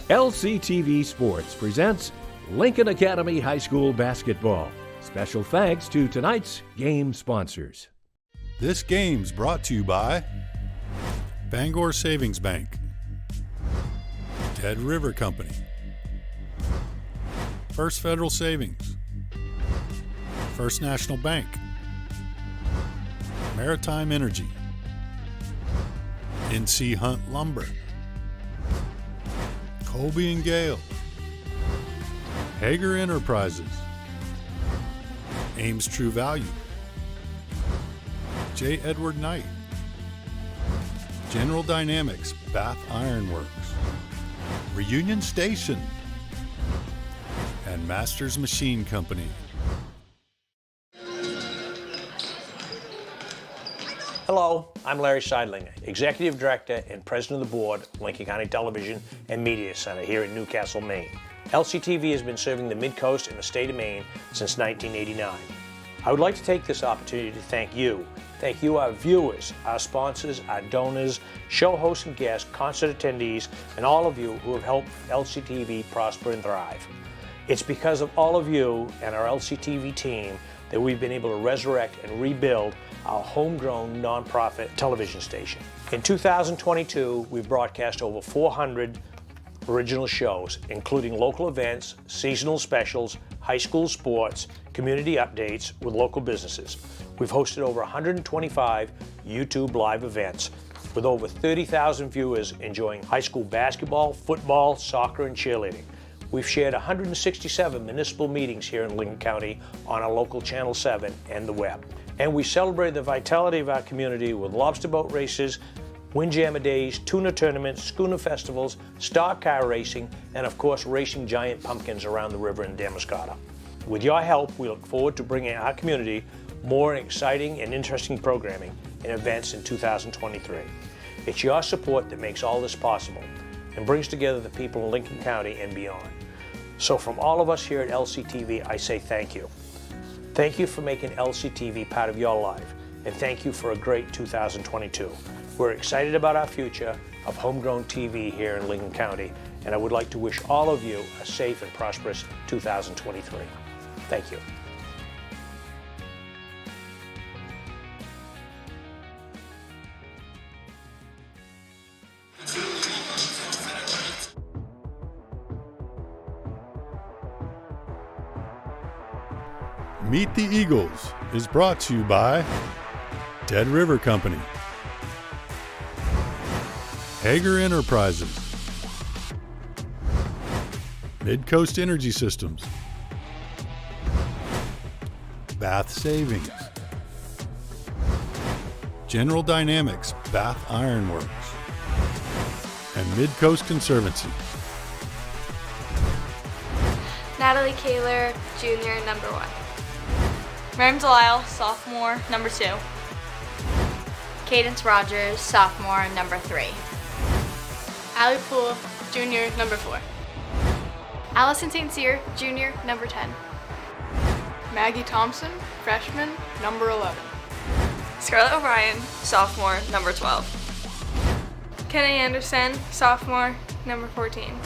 LCTV Sports presents Lincoln Academy High School Basketball. Special thanks to tonight's game sponsors. This game's brought to you by Bangor Savings Bank, Dead River Company, First Federal Savings, First National Bank, Maritime Energy, NC Hunt Lumber, Colby and Gale, Hager Enterprises, Ames True Value, J. Edward Knight, General Dynamics Bath Iron Works, Reunion Station, and Masters Machine Company. Hello, I'm Larry Seidlinger, Executive Director and President of the Board, Lincoln County Television and Media Center here in Newcastle, Maine. LCTV has been serving the Mid-Coast and the state of Maine since 1989. I would like to take this opportunity to thank you. Thank you, our viewers, our sponsors, our donors, show hosts and guests, concert attendees, and all of you who have helped LCTV prosper and thrive. It's because of all of you and our LCTV team that we've been able to resurrect and rebuild our homegrown nonprofit television station. In 2022, we've broadcast over 400 original shows, including local events, seasonal specials, high school sports, community updates with local businesses. We've hosted over 125 YouTube live events with over 30,000 viewers enjoying high school basketball, football, soccer, and cheerleading. We've shared 167 municipal meetings here in Lincoln County on our local Channel 7 and the web. And we celebrate the vitality of our community with lobster boat races, windjammer days, tuna tournaments, schooner festivals, stock car racing, and of course racing giant pumpkins around the river in Damariscotta. With your help, we look forward to bringing our community more exciting and interesting programming and events in 2023. It's your support that makes all this possible and brings together the people in Lincoln County and beyond. So from all of us here at LCTV, I say thank you. Thank you for making LCTV part of your life, and thank you for a great 2022. We're excited about our future of homegrown TV here in Lincoln County, and I would like to wish all of you a safe and prosperous 2023. Thank you. Meet the Eagles is brought to you by Dead River Company, Hager Enterprises, Mid-Coast Energy Systems, Bath Savings, General Dynamics Bath Iron Works, and Mid-Coast Conservancy. Natalie Kaler, Junior, number 1. Miriam Delisle, sophomore, number 2. Cadence Rogers, sophomore, number 3. Allie Poole, junior, number 4. Allison St. Cyr, junior, number 10. Maggie Thompson, freshman, number 11. Scarlett O'Brien, sophomore, number 12. Kenny Anderson, sophomore, number 14.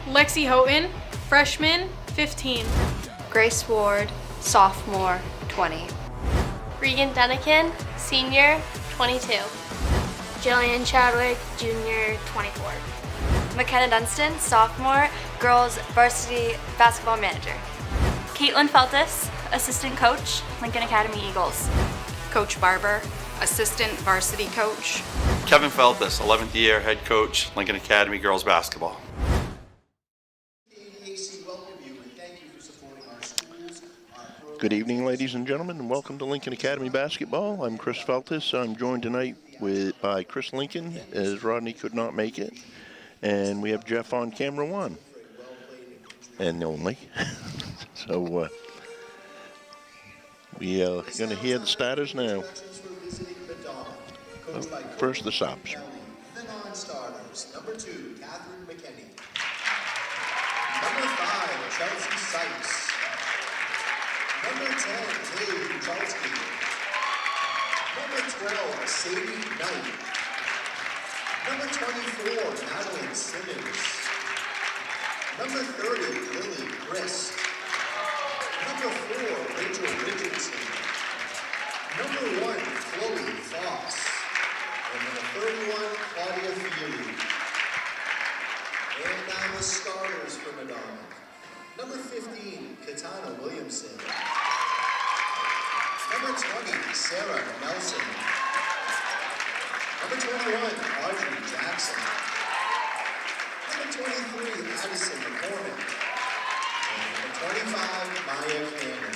Lexi Houghton, freshman, 15. Grace Ward, sophomore, 20. Regan Dunican, senior, 22. Jillian Chadwick, junior, 24. McKenna Dunstan, sophomore, girls varsity basketball manager. Caitlin Feltus, assistant coach, Lincoln Academy Eagles. Coach Barber, assistant varsity coach. Kevin Feltus, 11th year head coach, Lincoln Academy girls basketball. Good evening, ladies and gentlemen, and welcome to Lincoln Academy Basketball. I'm Chris Feltus. I'm joined tonight by Chris Lincoln, as Rodney could not make it. And we have Jeff on camera 1. And only. So, we are going to hear the starters now. First, the subs. The non-starters, number 2, Catherine McKinney. Number 5, Chelsea Sykes. Number 10, Kay Kuchalski. Number 12, Sadie Knight. Number 24, Madeline Simmons. And now the starters for Medomak. Number 15, Katana Williamson. Number 20, Sarah Nelson. Number 21, Audrey Jackson. Number 23, Addison McCormick. And number 25, Maya Cannon.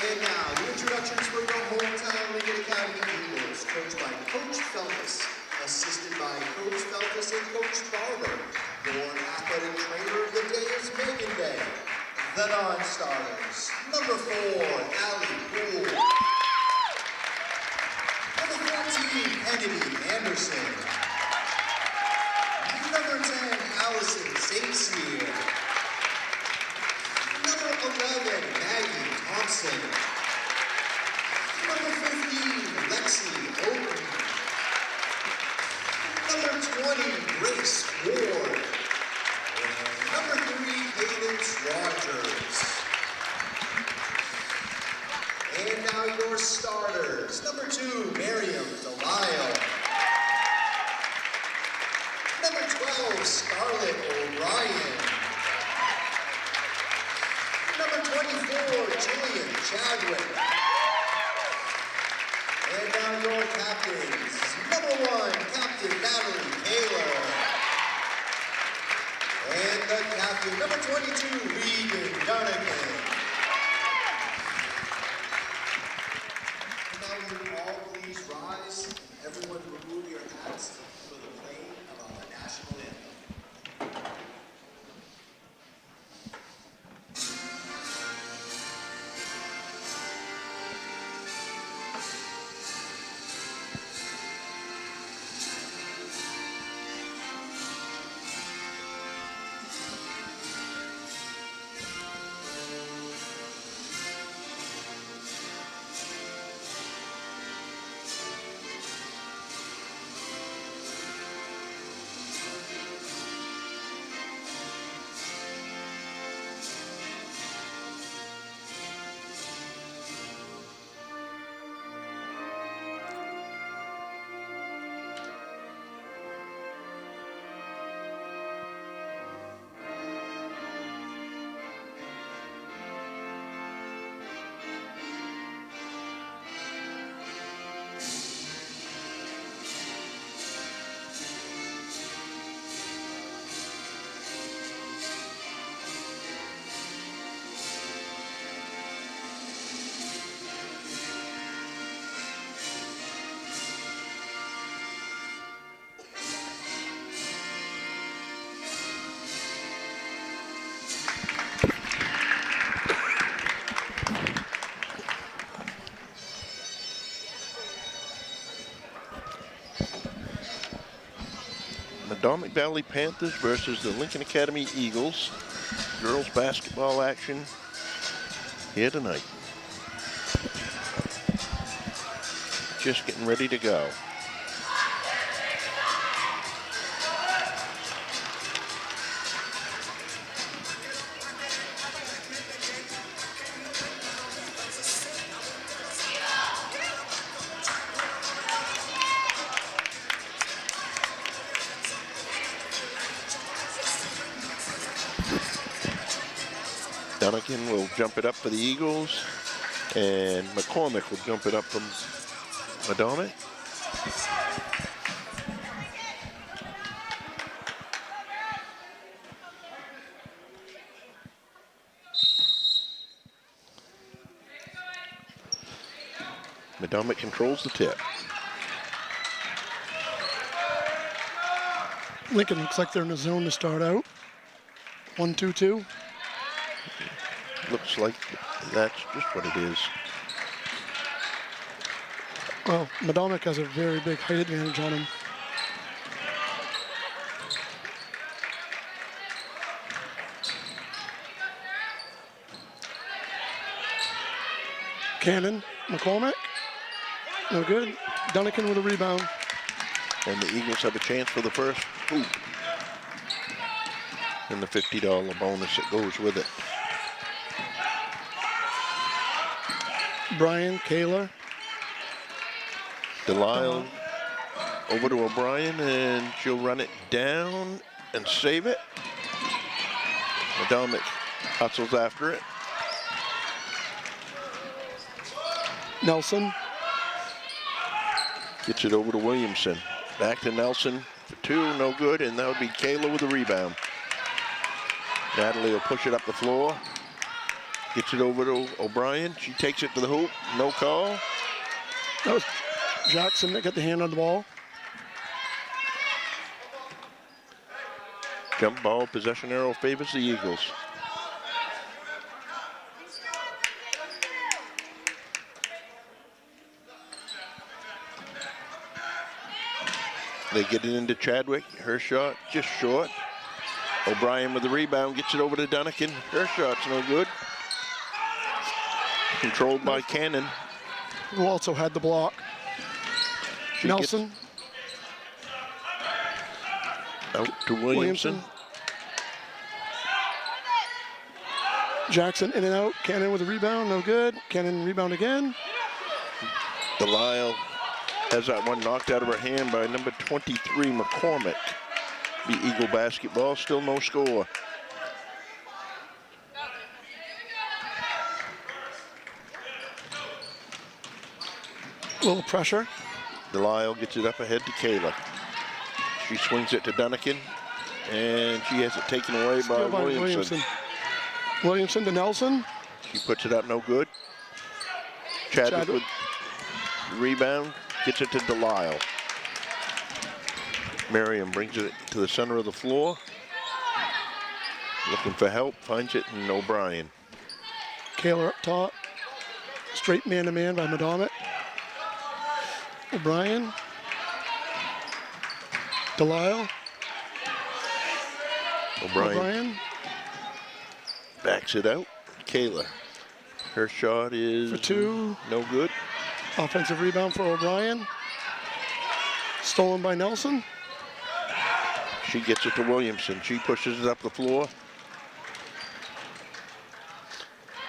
And now, the introductions for your hometown Lincoln Academy Eagles, coached by Coach Feltus, assisted by Coach Feltus and Coach Barber. Your athletic trainer of the day is Megan Day. The non-starters, number 4, Allie Poole. Number 14, Kennedy Anderson. Number 10, Allison St. Cyr. Number 11, Maggie Thompson. Number 15, Lexi Oaken. Number 20, Grace Ward. And number 3, Cadence Rogers. And now your starters. Number 2, Miriam Delisle. Number 12, Scarlett O'Brien. Number 24, Jillian Chadwick. And now your captains. Number 1, Captain Natalie Taylor. And the captain, number 22, Regan Dunnigan. And now will you all please rise. Everyone remove your hats for the playing of our national anthem. Medomak Valley Panthers versus the Lincoln Academy Eagles. Girls basketball action here tonight. Just getting ready to go. Dunnigan will jump it up for the Eagles, and McCormick will jump it up from Medomak. Medomak controls the tip. Lincoln looks like they're in the zone to start out. 1-2-2. Looks like that's just what it is. Well, Medomak has a very big height advantage on him. Cannon, McCormick. No good. Dunnigan with a rebound. And the Eagles have a chance for the first hoop. And the $50 bonus that goes with it. Brian, Kayla. Delisle over to O'Brien, and she'll run it down and save it. Medomak hustles after it. Nelson. Gets it over to Williamson. Back to Nelson for 2, no good, and that would be Kayla with the rebound. Natalie will push it up the floor. Gets it over to O'Brien. She takes it to the hoop, no call. That was Jackson that got the hand on the ball. Jump ball, possession arrow favors the Eagles. They get it into Chadwick. Her shot just short. O'Brien with the rebound, gets it over to Dunnigan. Her shot's no good. Controlled by Cannon. Who also had the block. Nelson. Out to Williamson. Jackson in and out. Cannon with a rebound, no good. Cannon rebound again. Delisle has that one knocked out of her hand by number 23, McCormick. Be Eagle basketball, still no score. A little pressure. Delisle gets it up ahead to Kayla. She swings it to Dunnigan, and she has it taken away by Williamson. Williamson to Nelson. She puts it up, no good. Chadwick with rebound, gets it to Delisle. Merriam brings it to the center of the floor. Looking for help, finds it in O'Brien. Kayla up top. Straight man-to-man by Medomak. O'Brien. Delisle. O'Brien backs it out. Kayla. Her shot is for 2. No good. Offensive rebound for O'Brien. Stolen by Nelson. She gets it to Williamson. She pushes it up the floor.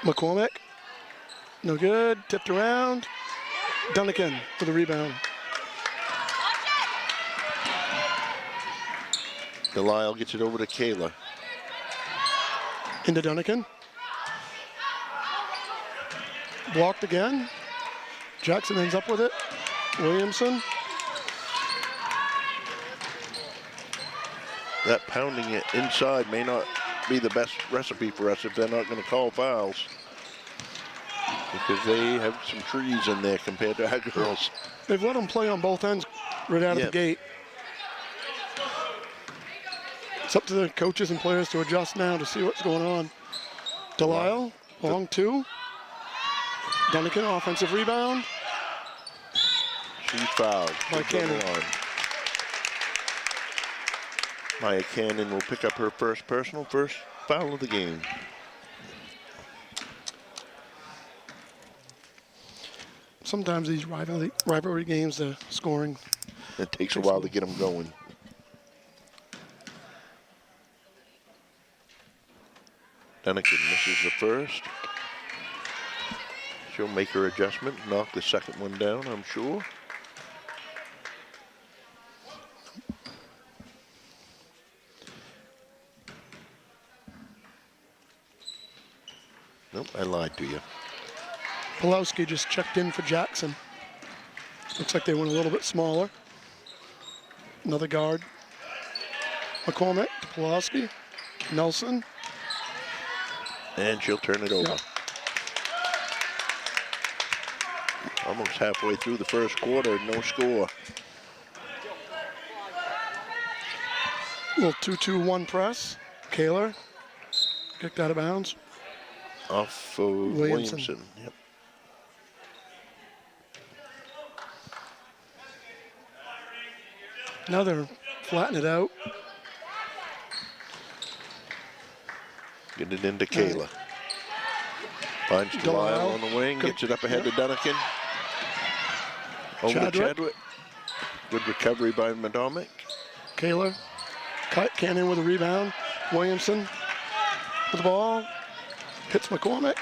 McCormick. No good. Tipped around. Dunnigan for the rebound. Delisle gets it over to Kayla. Into Dunnigan. Blocked again. Jackson ends up with it. Williamson. That pounding it inside may not be the best recipe for us if they're not going to call fouls. Because they have some trees in there compared to our girls. They've let them play on both ends right out of the gate. It's up to the coaches and players to adjust now to see what's going on. Delisle, long 2. Dunnigan, offensive rebound. She's fouled. By Cannon. Maya Cannon will pick up her first foul of the game. Sometimes these rivalry games, the scoring. It takes a while to get them going. Dunnigan misses the first. She'll make her adjustment, knock the second one down, I'm sure. Nope, I lied to you. Pulowski just checked in for Jackson. Looks like they went a little bit smaller. Another guard. McCormick to Pulowski. Nelson. And she'll turn it over. Yep. Almost halfway through the first quarter, no score. Little 2-2-1 press. Kaler kicked out of bounds. Off of Williamson. Yep. Now they're flattening it out. Get it into Kayla. Finds Delisle on the wing, gets it up ahead to Dunnigan. Over to Chadwick. Good recovery by Medomak. Kayla. Cannon with a rebound. Williamson with the ball. Hits McCormick.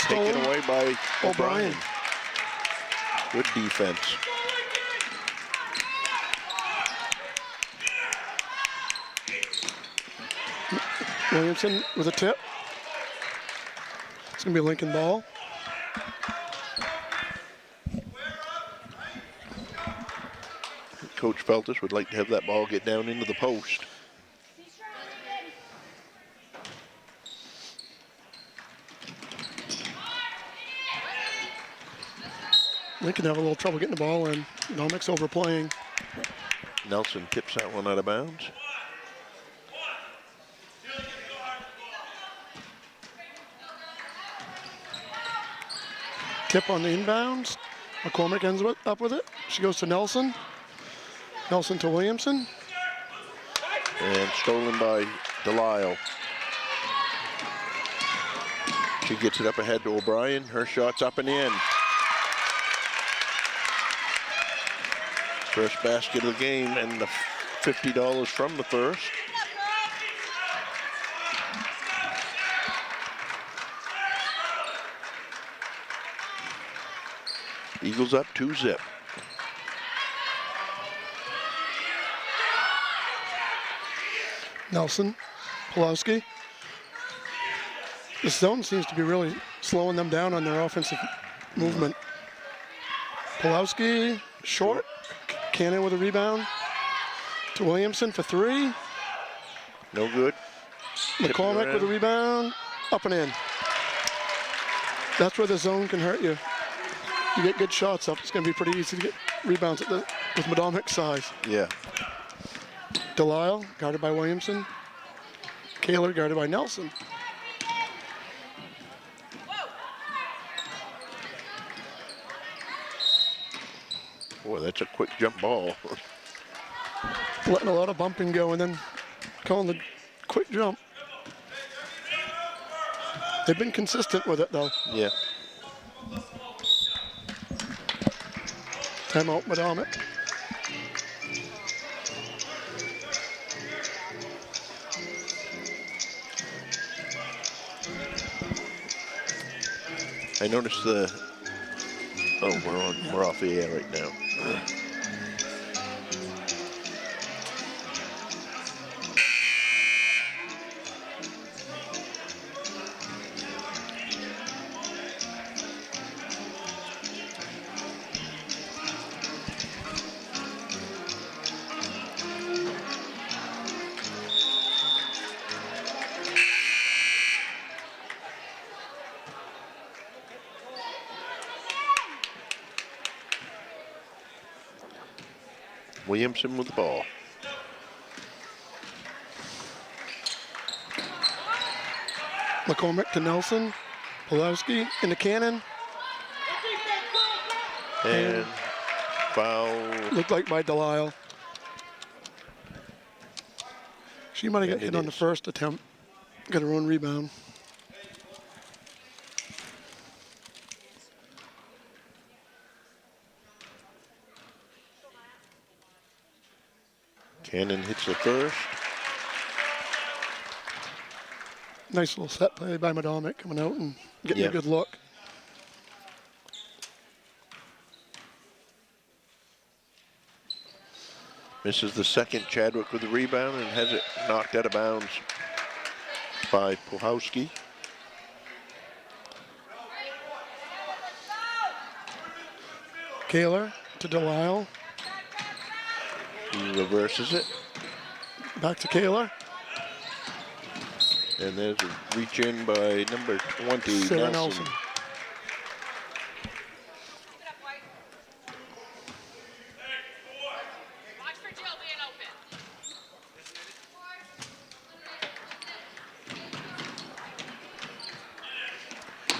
Taken away by O'Brien. Good defense. Williamson with a tip. It's going to be a Lincoln ball. Coach Feltus would like to have that ball get down into the post. Lincoln have a little trouble getting the ball in. Medomac's overplaying. Nelson tips that one out of bounds. Tip on the inbounds. McCormick ends up with it. She goes to Nelson. Nelson to Williamson. And stolen by Delisle. She gets it up ahead to O'Brien. Her shot's up and in. First basket of the game and the $50 from the first. Eagles up 2-0. Nelson, Pulowski. The zone seems to be really slowing them down on their offensive movement. Pulowski, short. Cannon with a rebound. To Williamson for three. No good. McCormick with a rebound. Up and in. That's where the zone can hurt you. You get good shots up, it's going to be pretty easy to get rebounds with Medomac's size. Yeah. Delisle, guarded by Williamson. Kaler, guarded by Nelson. Boy, that's a quick jump ball. Letting a lot of bumping go and then calling the quick jump. They've been consistent with it, though. Yeah. Timeout, Medomak. I noticed the. Oh, we're off the air right now. Williamson with the ball. McCormick to Nelson. Pulowski into Cannon. And foul. Looked like by Delisle. She might have got hit on the first attempt. Got her own rebound. Cannon hits the first. Nice little set play by Medomak coming out and getting a good look. Misses the second. Chadwick with the rebound and has it knocked out of bounds by Puhowski. Kaler to Delisle. He reverses it. Back to Kaler. And there's a reach in by number 20, Sarah Nelson.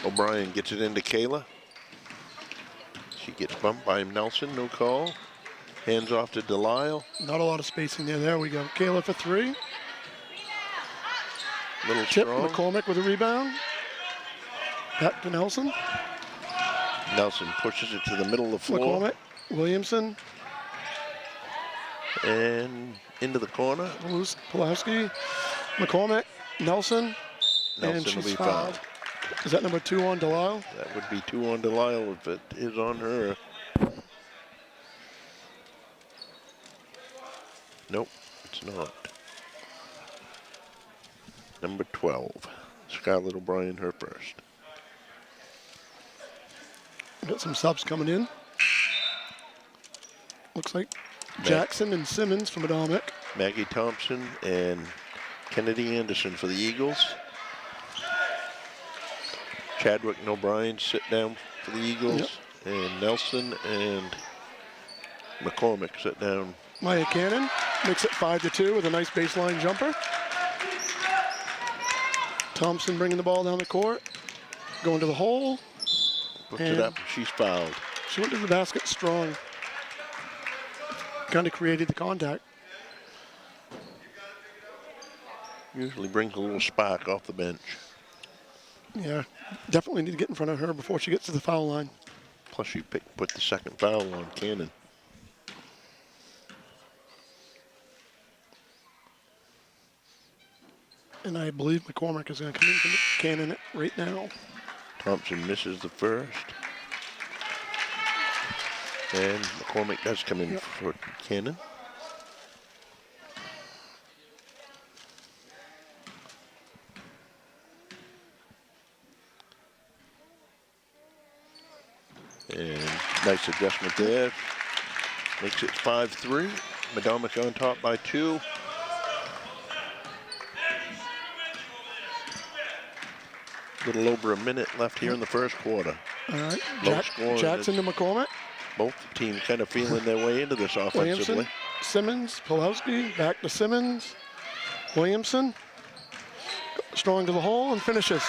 O'Brien gets it into Kayla. She gets bumped by Nelson, no call. Hands off to Delisle. Not a lot of spacing there. There we go. Kaler for three. Little Chip strong. McCormick with a rebound. Back to Nelson. Nelson pushes it to the middle of the floor. McCormick, Williamson. And into the corner. Pulowski, McCormick, Nelson. Nelson and will she's be fouled. fouled. Is that number 2 on Delisle? That would be 2 on Delisle if it is on her. Nope, it's not. Number 12, Scarlett O'Brien, her first. Got some subs coming in. Looks like Jackson and Simmons from Medomak. Maggie Thompson and Kennedy Anderson for the Eagles. Chadwick and O'Brien sit down for the Eagles. Yep. And Nelson and McCormick sit down. Maya Cannon makes it 5-2 with a nice baseline jumper. Thompson bringing the ball down the court, going to the hole. Puts it up, she's fouled. She went to the basket strong. Kind of created the contact. Usually brings a little spark off the bench. Yeah, definitely need to get in front of her before she gets to the foul line. Plus she put the second foul on Cannon. And I believe McCormick is going to come in from Cannon right now. Thompson misses the first. And McCormick does come in for Cannon. And nice adjustment there. Makes it 5-3. Medomak on top by 2. Little over a minute left here in the first quarter. All right, Low Jackson to McCormick. Both teams kind of feeling their way into this offensively. Williamson, Simmons, Pulowski, back to Simmons. Williamson, strong to the hole and finishes.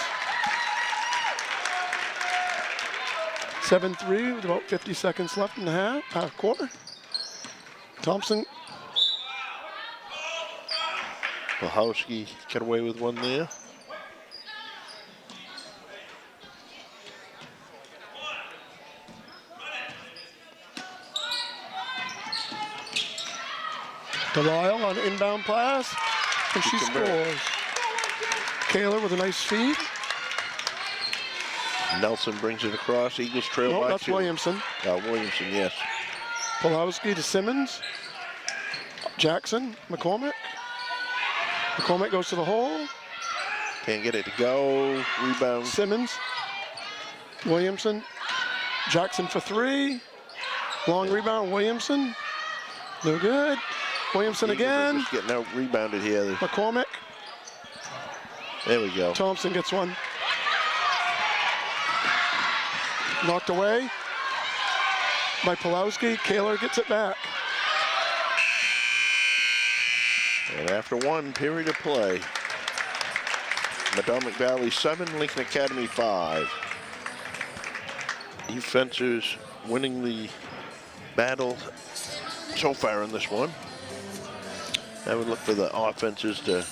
7-3 with about 50 seconds left in the quarter. Thompson. Pulowski got away with one there. Delisle on an inbound pass, and she scores. Kaler with a nice feed. Nelson brings it across. Eagles trail by 2. That's Williamson. Williamson, yes. Pulowski to Simmons. Jackson, McCormick. McCormick goes to the hole. Can't get it to go. Rebound. Simmons. Williamson. Jackson for 3. Long rebound, Williamson. No good. Williamson again. Just getting out rebounded here. McCormick. There we go. Thompson gets one. Knocked away by Pulowski. Kaler gets it back. And after 1 period of play, Medomak Valley 7, Lincoln Academy 5. Defenses winning the battle so far in this one. I would look for the offenses to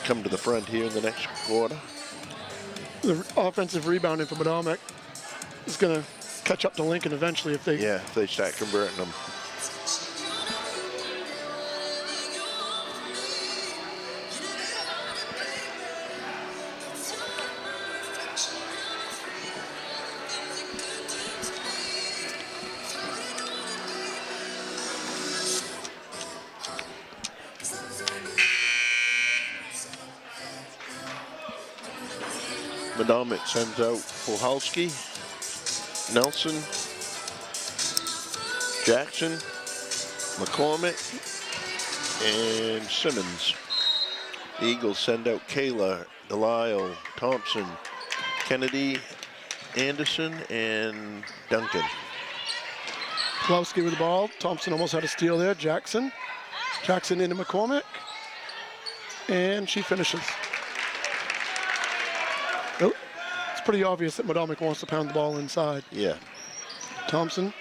come to the front here in the next quarter. The offensive rebounding for Medomak is going to catch up to Lincoln eventually if they... Yeah, if they start converting them. Medomak sends out Puhalski, Nelson, Jackson, McCormick, and Simmons. The Eagles send out Kayla, Delisle, Thompson, Kennedy, Anderson, and Duncan. Pulowski with the ball. Thompson almost had a steal there. Jackson. Jackson into McCormick. And she finishes. Oh, it's pretty obvious that Medomak wants to pound the ball inside. Yeah. Thompson.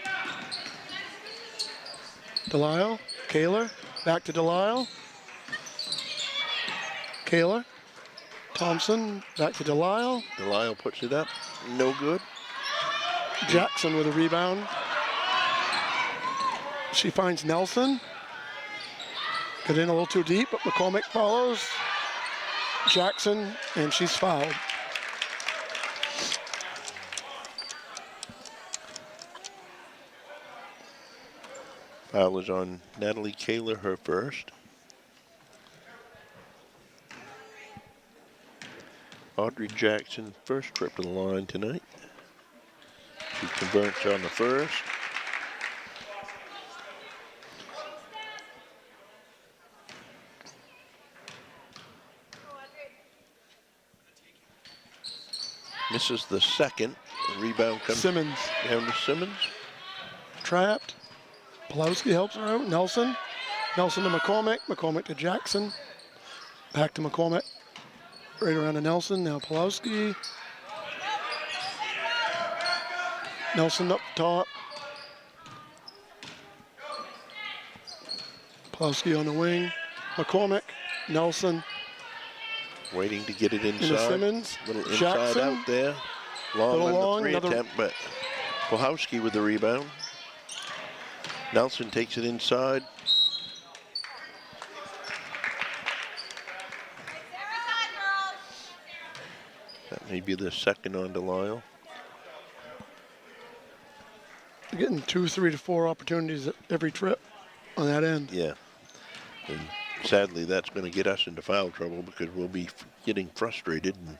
Delisle. Kaler. Back to Delisle. Kaler. Thompson. Back to Delisle. Delisle puts it up. No good. Jackson with a rebound. She finds Nelson. Got in a little too deep, but McCormick follows. Jackson, and she's fouled. Foul is on Natalie Kaler, her first. Audrey Jackson, first trip to the line tonight. She converts on the first. Misses the second. The rebound comes Simmons. down to Simmons. Trapped. Pulowski helps her out. Nelson. Nelson to McCormick. McCormick to Jackson. Back to McCormick. Right around to Nelson. Now Pulowski. Nelson up top. Pulowski on the wing. McCormick. Nelson. Waiting to get it inside. Into Simmons. Little inside Jackson. out there. Long on long, the three another- attempt, but Pulowski with the rebound. Nelson takes it inside. That may be the second on Delisle. Getting 2, 3 to 4 opportunities at every trip on that end. Yeah. And sadly, that's going to get us into foul trouble because we'll be getting frustrated. And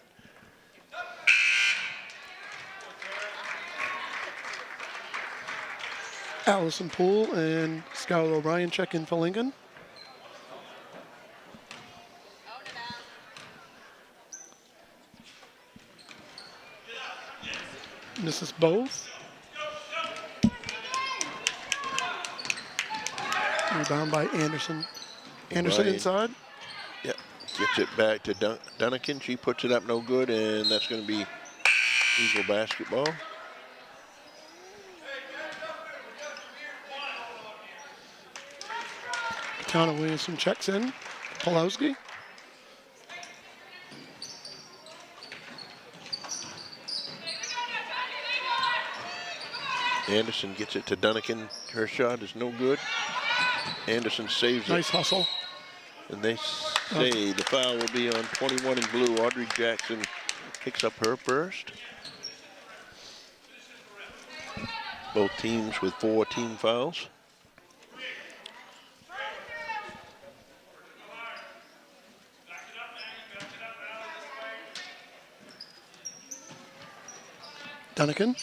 Allison Poole and Skylar O'Brien check in for Lincoln. Misses both. Rebound by Anderson. Anderson O'Brien. inside. Yep. Gets it back to Dunnican. She puts it up no good, and that's going to be Eagle basketball. Katana Williamson checks in. Pulowski. Anderson gets it to Dunnican. Her shot is no good. Anderson saves it. Nice hustle. And they say the foul will be on 21 in blue. Audrey Jackson picks up her first. Both teams with 4 team fouls. Dunnican.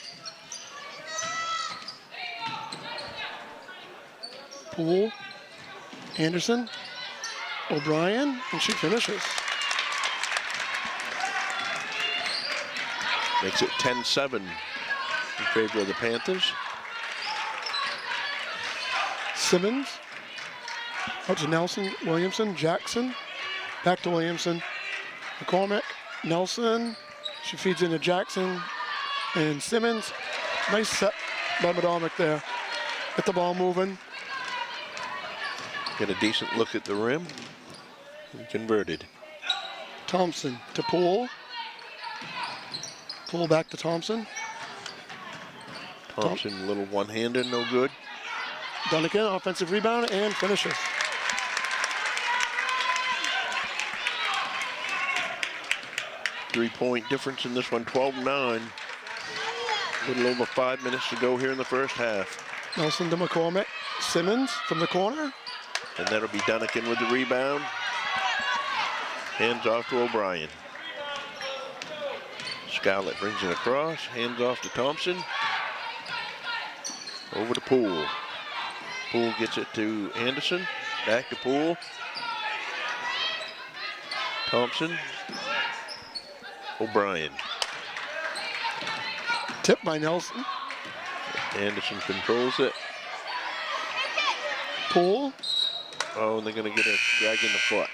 Poole. Anderson. O'Brien. And she finishes. Makes it 10-7 in favor of the Panthers. Simmons. Out to Nelson. Williamson. Jackson. Back to Williamson. McCormick. Nelson. She feeds into Jackson. And Simmons. Nice set by Medomak there. Get the ball moving. Get a decent look at the rim. And converted. Thompson to Poole. Poole back to Thompson. Thompson, little one-hander, no good. Dunnican, offensive rebound, and finishes. Three-point difference in this one, 12-9. A little over 5 minutes to go here in the first half. Nelson to McCormick. Simmons from the corner. And that'll be Dunnican with the rebound. Hands off to O'Brien. Scarlett brings it across. Hands off to Thompson. Over to Poole. Poole gets it to Anderson. Back to Poole. Thompson. O'Brien. Tip by Nelson. Anderson controls it. Poole. Oh, and they're going to get a drag in the foot.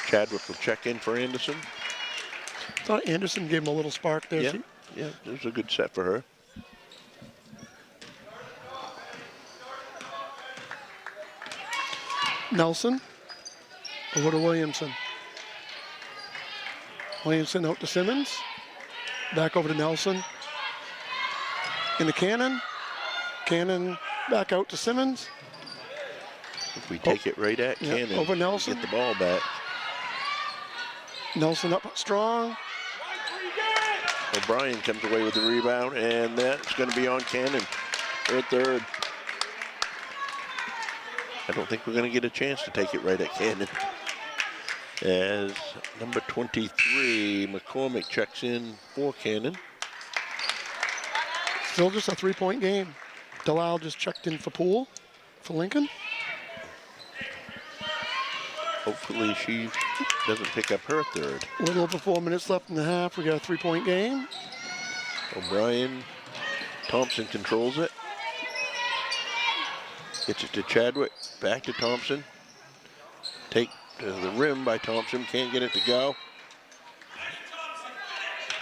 Chadwick will check in for Anderson. Thought Anderson gave him a little spark there. Yeah, yeah, it was a good set for her. Nelson. Over to Williamson. Williamson out to Simmons. Back over to Nelson. In the Cannon. Cannon back out to Simmons. If we take it right at Cannon, over Nelson. get the ball back. Nelson up strong. O'Brien comes away with the rebound, and that's going to be on Cannon for a third. I don't think we're going to get a chance to take it right at Cannon. As number 23, McCormick, checks in for Cannon. Still just a 3-point game. Delisle just checked in for Poole for Lincoln. Hopefully she doesn't pick up her third. A little over 4 minutes left in the half. We got a 3-point game. O'Brien, Thompson controls it. Gets it to Chadwick, back to Thompson. Take to the rim by Thompson, can't get it to go.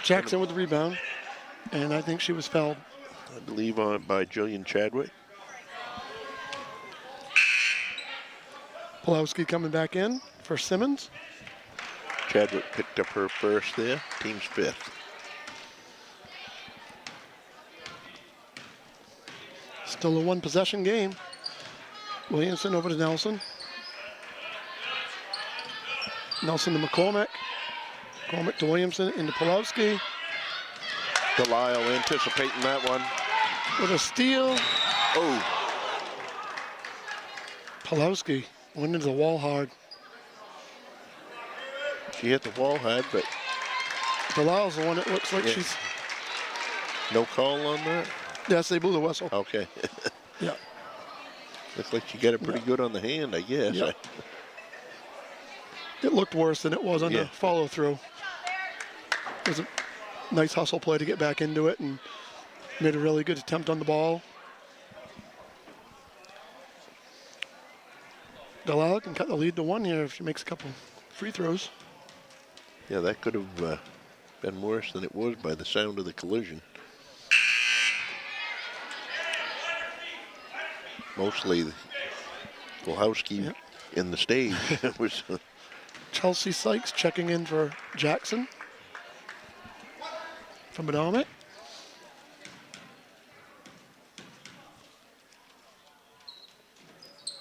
Jackson with the rebound, and I think she was fouled. I believe on by Jillian Chadwick. Pulowski coming back in for Simmons. Chadwick picked up her first there, team's fifth. Still a one-possession game. Williamson over to Nelson. Nelson to McCormick. McCormick to Williamson into Pulowski. Delisle anticipating that one. With a steal. Oh. Pulowski went into the wall hard. She hit the wall hard, but Delisle's the one that looks like she's... No call on that? Yes, they blew the whistle. Okay. Yeah. Looks like she got it pretty good on the hand, I guess. Yeah. It looked worse than it was on the follow-through. It was a nice hustle play to get back into it and made a really good attempt on the ball. Delisle can cut the lead to 1 here if she makes a couple free throws. Yeah, that could have been worse than it was by the sound of the collision. Mostly Wachowski in the stage. It was Chelsea Sykes checking in for Jackson from Medomak.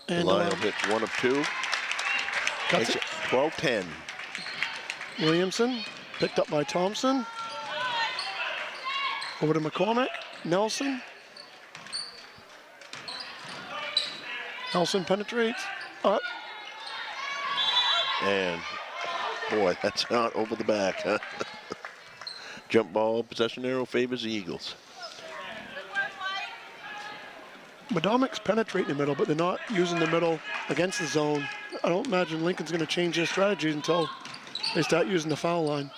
And Delisle hits 1 of 2. Makes it 12-10. Williamson picked up by Thompson. Over to McCormick. Nelson. Nelson penetrates. Up. And boy, that's not over the back, huh? Jump ball, possession arrow favors the Eagles. Medomak's penetrating the middle, but they're not using the middle against the zone. I don't imagine Lincoln's going to change their strategy until they start using the foul line.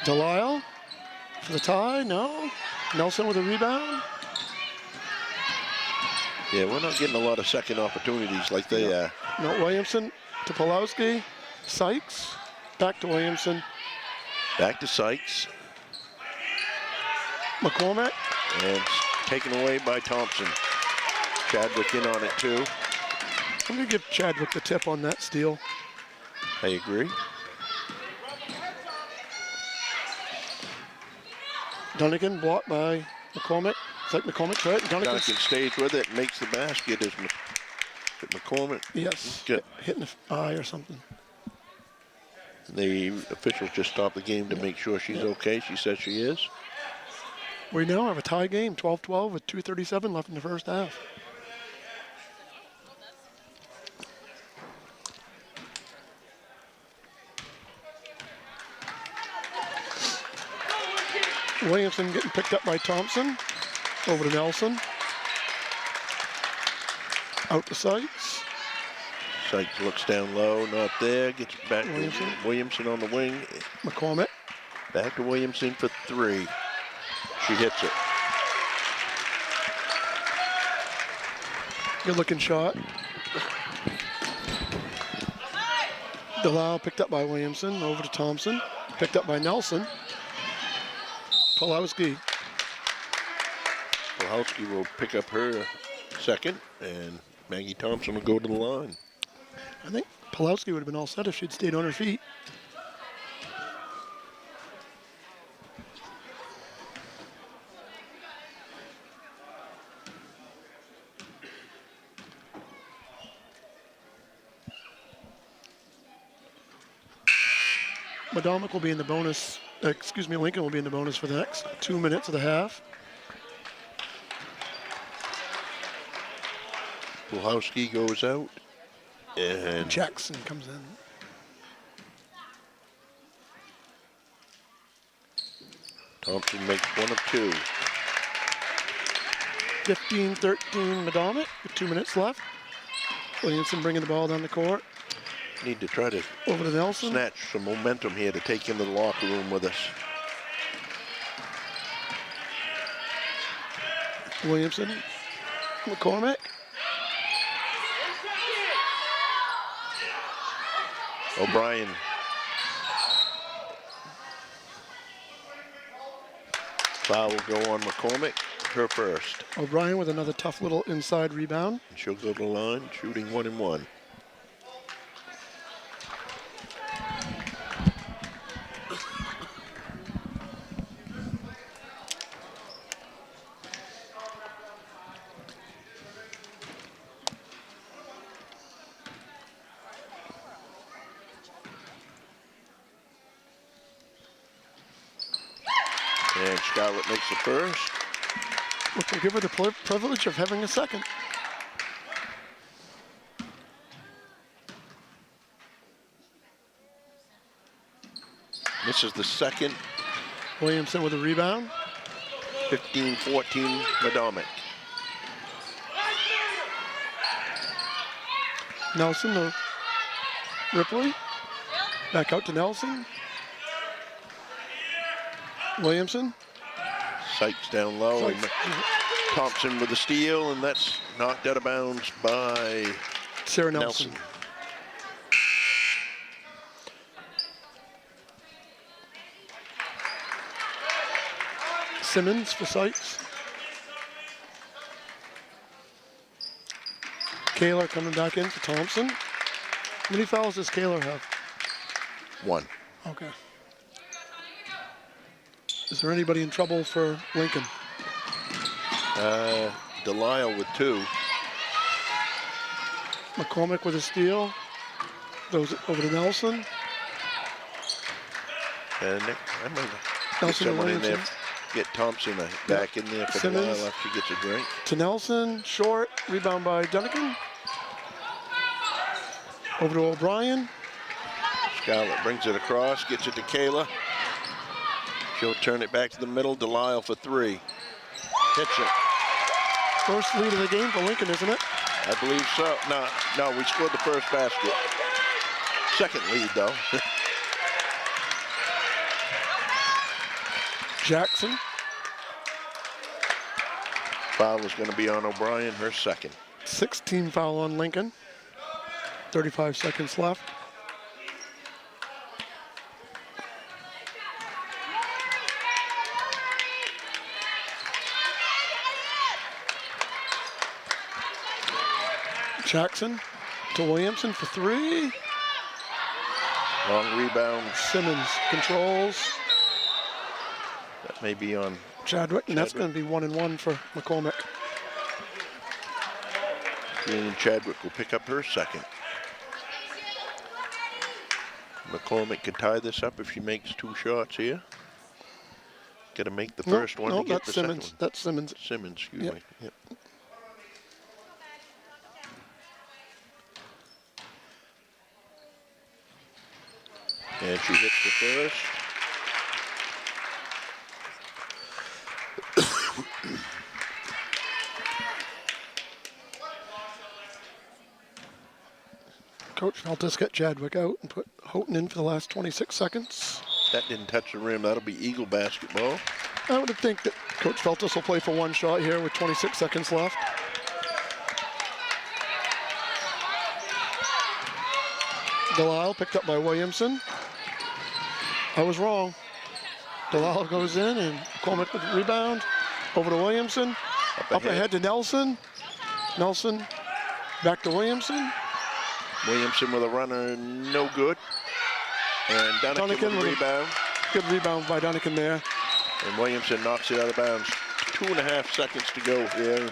Delisle for the tie, no. Nelson with a rebound. Yeah, we're not getting a lot of second opportunities like they are. No, Williamson to Pulowski. Sykes, back to Williamson. Back to Sykes. McCormick. And taken away by Thompson. Chadwick in on it too. I'm going to give Chadwick the tip on that steal. I agree. Dunnigan blocked by McCormick. It's like McCormick's right. Dunnigan stays with it, makes the basket as McCormick. Yes, hitting the eye or something. The officials just stopped the game to make sure she's okay. She says she is. We now have a tie game, 12-12 with 2:37 left in the first half. Williamson getting picked up by Thompson. Over to Nelson. Out to Sykes. Sykes looks down low, not there. Gets back to Williamson on the wing. McCormick. Back to Williamson for 3. She hits it. Good looking shot. Delisle picked up by Williamson. Over to Thompson. Picked up by Nelson. Pulowski. Pulowski will pick up her second, and Maggie Thompson will go to the line. I think Pulowski would have been all set if she'd stayed on her feet. Medomak will be in the bonus, Lincoln will be in the bonus for the next 2 minutes of the half. Pulhowski goes out. And Jackson comes in. Thompson makes 1 of 2. 15-13 Medomak with 2 minutes left. Williamson bringing the ball down the court. Need to try to over to Nelson. Snatch some momentum here to take him to the locker room with us. Williamson, McCormick. O'Brien. Foul will go on McCormick, her first. O'Brien with another tough little inside rebound. And she'll go to the line, shooting 1 and 1. And Scarlett makes the first. Which will give her the privilege of having a second. This is the second. Williamson with a rebound. 15-14 Medomak. Nelson to Ripley. Back out to Nelson. Williamson. Sykes down low. And Thompson with the steal, and that's knocked out of bounds by Sarah Nelson. Simmons for Sykes. Kaler coming back in for Thompson. How many fouls does Kaler have? 1. Okay. Is there anybody in trouble for Lincoln? Delisle with 2. McCormick with a steal. Goes over to Nelson. And I might get Nelson someone in Williamson. there. Get Thompson back in there for Simmons. Delisle after she gets a drink. To Nelson, short, rebound by Duncan. Over to O'Brien. Scarlett brings it across, gets it to Kayla. She'll turn it back to the middle. Delisle for 3. Hits it. First lead of the game for Lincoln, isn't it? I believe so. No, we scored the first basket. Second lead, though. Jackson. Foul is going to be on O'Brien, her second. 16 foul on Lincoln. 35 seconds left. Jackson to Williamson for 3. Long rebound. Simmons controls. That may be on Chadwick, and that's going to be 1 and 1 for McCormick. And Chadwick will pick up her second. McCormick can tie this up if she makes 2 shots here. Got to make the first one to get the Simmons. second one. That's Simmons. Simmons, excuse me. Yep. And she hits the first. Coach felt us get Chadwick out and put Houghton in for the last 26 seconds. That didn't touch the rim. That'll be Eagle basketball. I would think that Coach Feltus will play for 1 shot here with 26 seconds left. Delisle picked up by Williamson. I was wrong. Delisle goes in and McCormick with the rebound. Over to Williamson. Up ahead to Nelson. Nelson back to Williamson. Williamson with a runner, no good. And Duncan with a rebound. Good rebound by Duncan there. And Williamson knocks it out of bounds. 2.5 seconds to go here.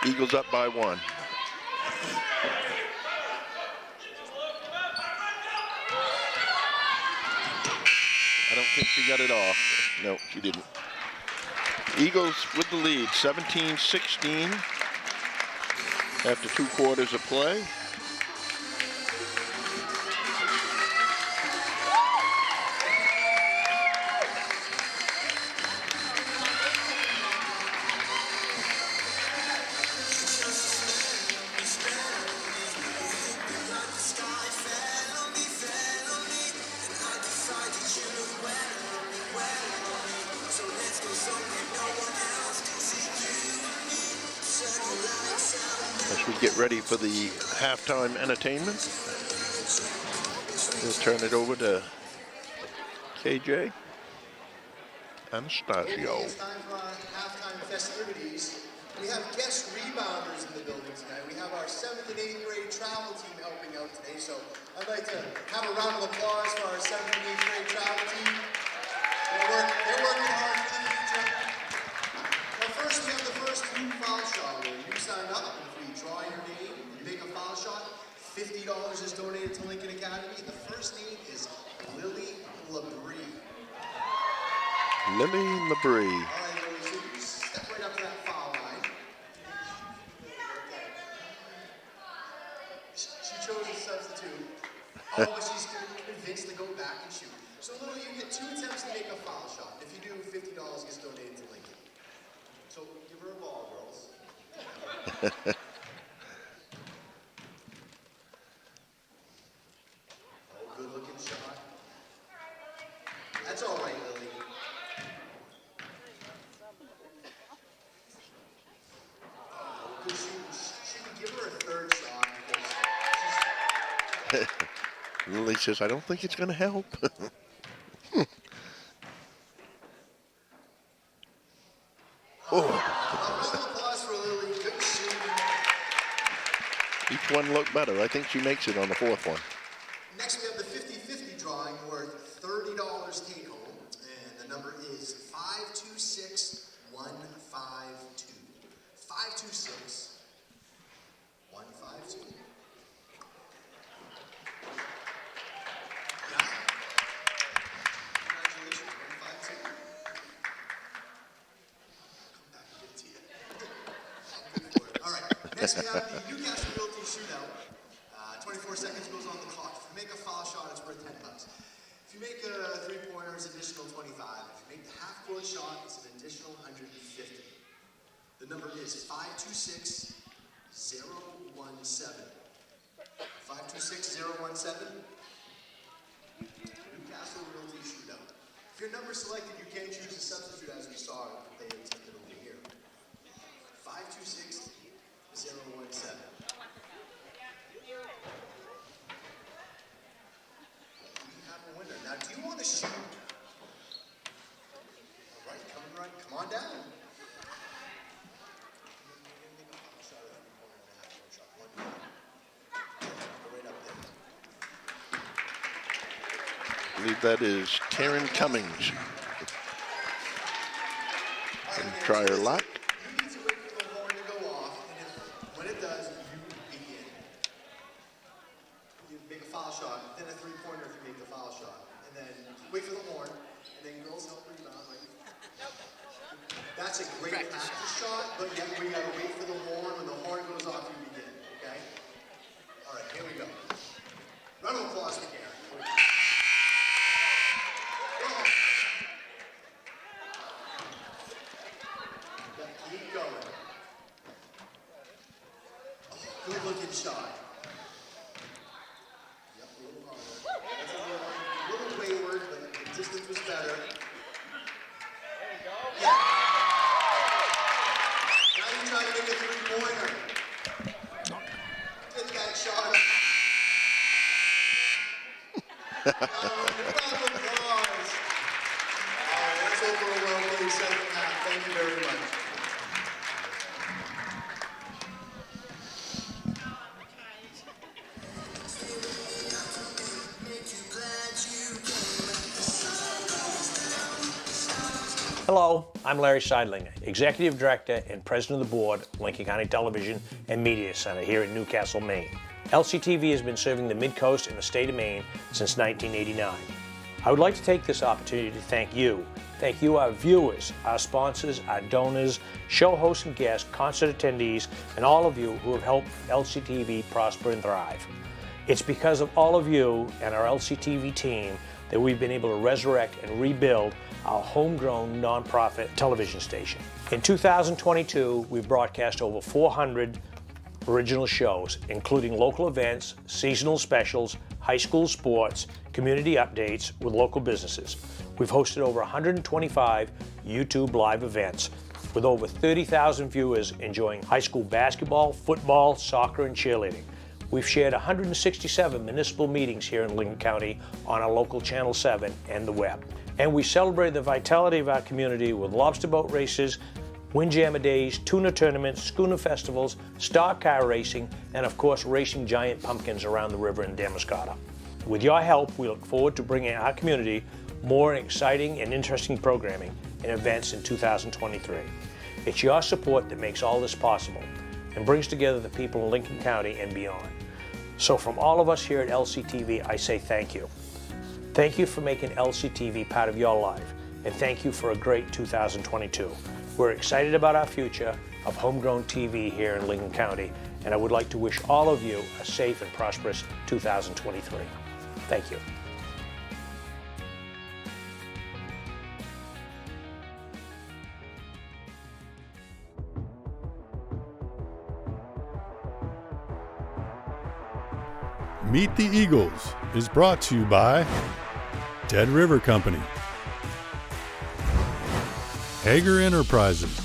Eagles up by 1. don't think she got it off. No, she didn't. Eagles with the lead, 17-16 after 2 quarters of play. As we get ready for the halftime entertainment, we'll turn it over to KJ Anastasio. It's time for our halftime festivities. We have guest rebounders in the building tonight. We have our 7th and 8th grade travel team helping out today. So I'd like to have a round of applause for our 7th and 8th grade travel team. They're working hard for the future. Well, first we have the first group foul shot where you sign up. If we draw your name, you make a foul shot, $50 is donated to Lincoln Academy. The first name is Lily Labrie. Lily Labrie. All right, Lily, so you step right up to that foul line. She chose a substitute. Oh, but she's convinced to go back and shoot. So Lily, you get 2 attempts to make a foul shot. If you do, $50 gets donated to Lincoln. So give her a ball, girls. Oh, good looking shot. That's all right, Lily. Oh, good shooting. Should we give her a 3rd shot? Because Lily says, I don't think it's going to help. Each one looked better. I think she makes it on the 4th one. Next, we have the 50-50 drawing worth $30 take home, and the number is 526152. 526152. Yeah. Congratulations, 152. Come back and get to you. Good for it. All right. Next, we have the Newcastle Realty Shootout. 24 seconds goes on the clock. If you make a foul shot, it's worth $10. If you make a 3-pointer, it's additional 25. If you make the half-court shot, it's an additional 150. The number is 526017. 526017. Newcastle Realty Shootout. If your number is selected, you can choose a substitute as we saw they attempted over here. 526017. Winner. Now, do you want to shoot? All right, come on down. I believe that is Karen Cummings. And try her luck. You need to wait for the horn to go off, and when it does, you begin. You make a foul shot, then a 3-pointer if you make the foul shot, and then wait for the horn, and then girls help rebound. Right? That's a great practice shot, but yet we gotta wait for the horn. When the horn goes off, you begin. Okay? All right, here we go. Round of applause for Karen. Keep going. Oh, good looking shot. Yep, a little harder. That's a little wayward, but the distance was better. There you go. Yeah. Now you try to make a 3-pointer. Get that shot up. Round of applause. All right, that's over a well-played second half. Thank you very much. Hello, I'm Larry Seidlinger, Executive Director and President of the Board, Lincoln County Television and Media Center here in Newcastle, Maine. LCTV has been serving the Mid-Coast and the state of Maine since 1989. I would like to take this opportunity to thank you. Thank you, our viewers, our sponsors, our donors, show hosts and guests, concert attendees, and all of you who have helped LCTV prosper and thrive. It's because of all of you and our LCTV team that we've been able to resurrect and rebuild our homegrown nonprofit television station. In 2022, we've broadcast over 400 original shows, including local events, seasonal specials, high school sports, community updates with local businesses. We've hosted over 125 YouTube live events with over 30,000 viewers enjoying high school basketball, football, soccer, and cheerleading. We've shared 167 municipal meetings here in Lincoln County on our local Channel 7 and the web. And we celebrate the vitality of our community with lobster boat races, windjammer days, tuna tournaments, schooner festivals, stock car racing, and of course racing giant pumpkins around the river in Damariscotta. With your help, we look forward to bringing our community more exciting and interesting programming and events in 2023. It's your support that makes all this possible and brings together the people in Lincoln County and beyond. So from all of us here at LCTV, I say thank you. Thank you for making LCTV part of your life, and thank you for a great 2022. We're excited about our future of homegrown TV here in Lincoln County, and I would like to wish all of you a safe and prosperous 2023. Thank you. Meet the Eagles is brought to you by Dead River Company, Hager Enterprises,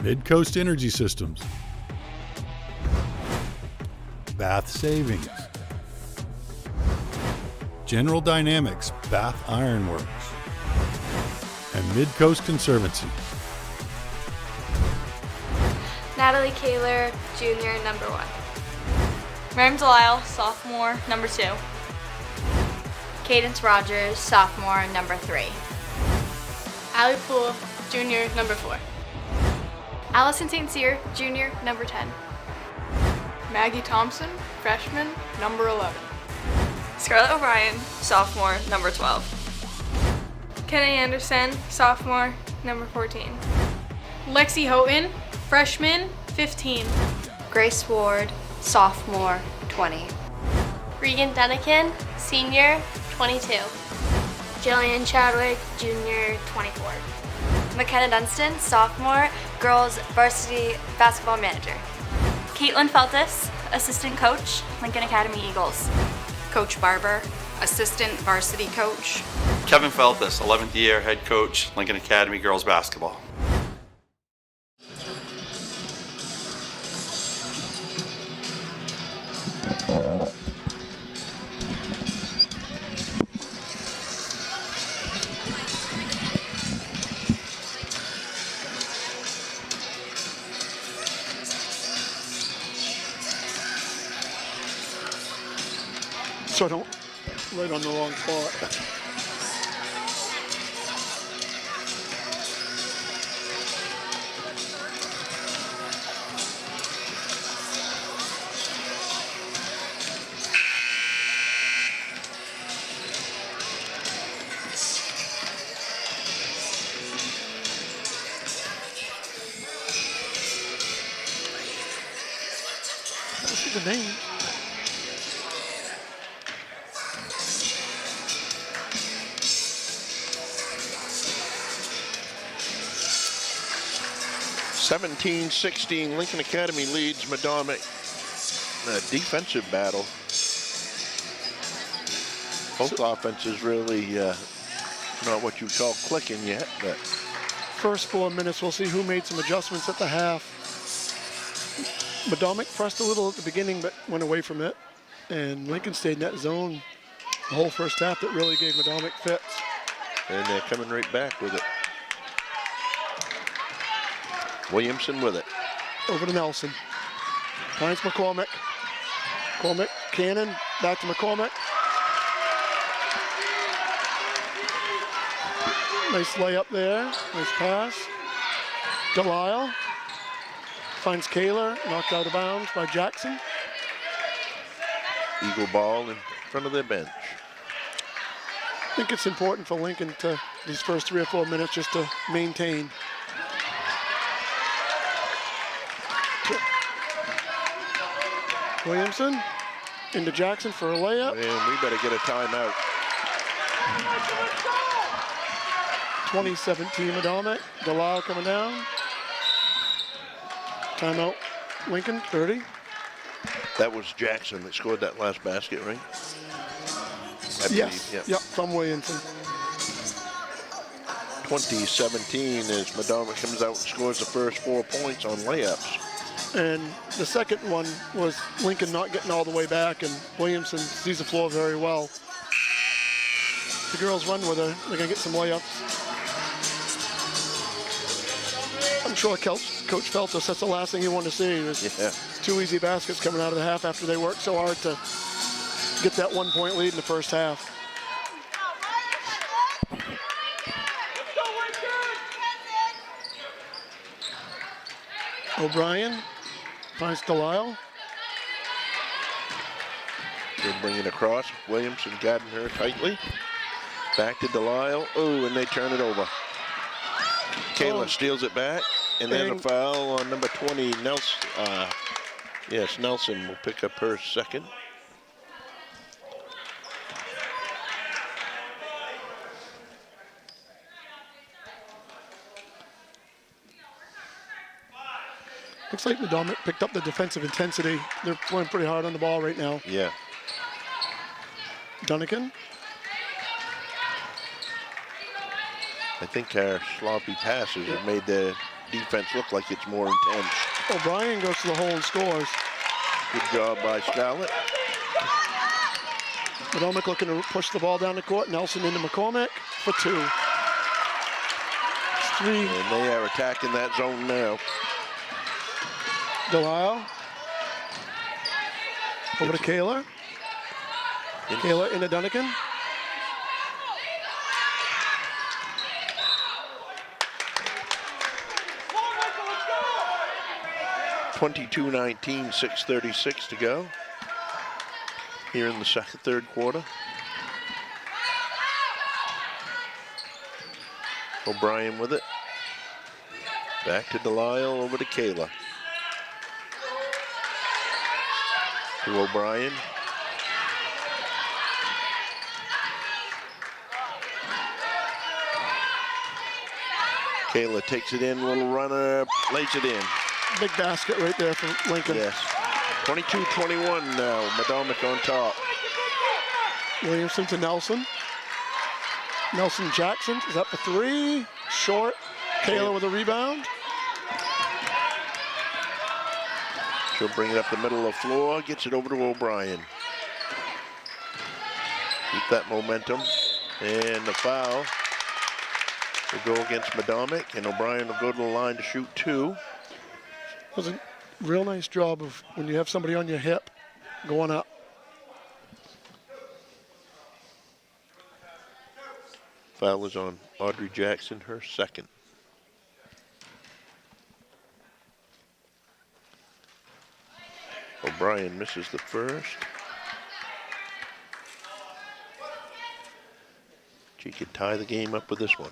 Mid-Coast Energy Systems, Bath Savings, General Dynamics Bath Iron Works, and Mid-Coast Conservancy. Natalie Kaler, Junior, number 1. Miriam Delisle, sophomore, number 2. Cadence Rogers, sophomore, number 3. Allie Poole, Junior, number 4. Allison St. Cyr, Junior, number 10. Maggie Thompson, freshman, number 11. Scarlett O'Brien, sophomore, number 12. Kenny Anderson, sophomore, number 14. Lexi Houghton, freshman, 15. Grace Ward, sophomore, 20. Regan Dunican, senior, 22. Jillian Chadwick, junior, 24. McKenna Dunstan, sophomore, girls varsity basketball manager. Caitlin Feltus, assistant coach, Lincoln Academy Eagles. Coach Barber, assistant varsity coach. Kevin Feltus, 11th year head coach, Lincoln Academy girls basketball. So I don't right on the wrong spot. This is the name. (17-16), Lincoln Academy leads Medomak. A defensive battle. Both offenses really not what you call clicking yet, but First 4 minutes, we'll see who made some adjustments at the half. Medomak pressed a little at the beginning, but went away from it. And Lincoln stayed in that zone the whole first half that really gave Medomak fits. and they're coming right back with it. Williamson with it. Over to Nelson. Finds McCormick. McCormick, Cannon, back to McCormick. Nice layup there, nice pass. Delisle finds Kaler, knocked out of bounds by Jackson. Eagle ball in front of their bench. I think it's important for Lincoln to these first 3 or 4 minutes just to maintain. Williamson into Jackson for a layup. And we better get a timeout. 2017 Medomak. Delisle coming down. Timeout Lincoln, 30. That was Jackson that scored that last basket, right? Yes, believe, yep, from Williamson. 2017 as Medomak comes out and scores the first 4 points on layups. And the second one was Lincoln not getting all the way back, and Williamson sees the floor very well. The girls run with her. They're going to get some layups. I'm sure Coach Feltus, that's the last thing he wanted to see was 2 easy baskets coming out of the half after they worked so hard to get that 1-point lead in the first half. O'Brien finds Delisle. They're bringing across. Williamson guarding her tightly. Back to Delisle. Oh, and they turn it over. Kayla steals it back. And then a foul on number 20, Nelson. Yes, Nelson will pick up her second. Looks like Medomak picked up the defensive intensity. They're playing pretty hard on the ball right now. Yeah. Dunnigan. I think our sloppy passes have made the defense look like it's more intense. O'Brien goes to the hole and scores. Good job by Scarlett. Medomak looking to push the ball down the court. Nelson into McCormick for 2. 3. And they are attacking that zone now. Delisle. Over to Kayla. Kayla into Dunnigan. (22-19), 6:36 to go here in the third quarter. O'Brien with it. Back to Delisle, over to Kayla. To O'Brien. Kayla takes it in, little runner, lays it in. Big basket right there for Lincoln. Yes. 22-21 now. Medomak on top. Williamson to Nelson. Nelson Jackson is up for 3. Short. Kayla with a rebound. She'll bring it up the middle of the floor, gets it over to O'Brien. Keep that momentum. And the foul will go against Medomak, and O'Brien will go to the line to shoot 2. It was a real nice job of when you have somebody on your hip going up. Foul is on Audrey Jackson, her second. O'Brien misses the first. She could tie the game up with this one.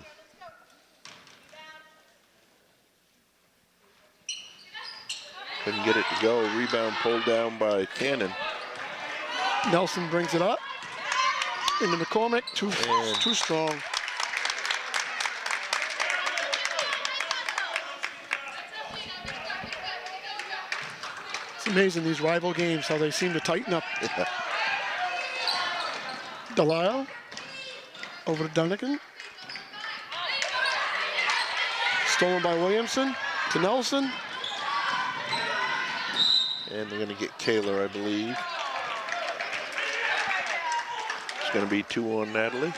Couldn't get it to go. Rebound pulled down by Cannon. Nelson brings it up. Into McCormick, too strong. It's amazing, these rival games, how they seem to tighten up. Delisle, over to Dunnigan. Stolen by Williamson, to Nelson. And they're going to get Kaler, I believe. It's going to be 2 on Natalie.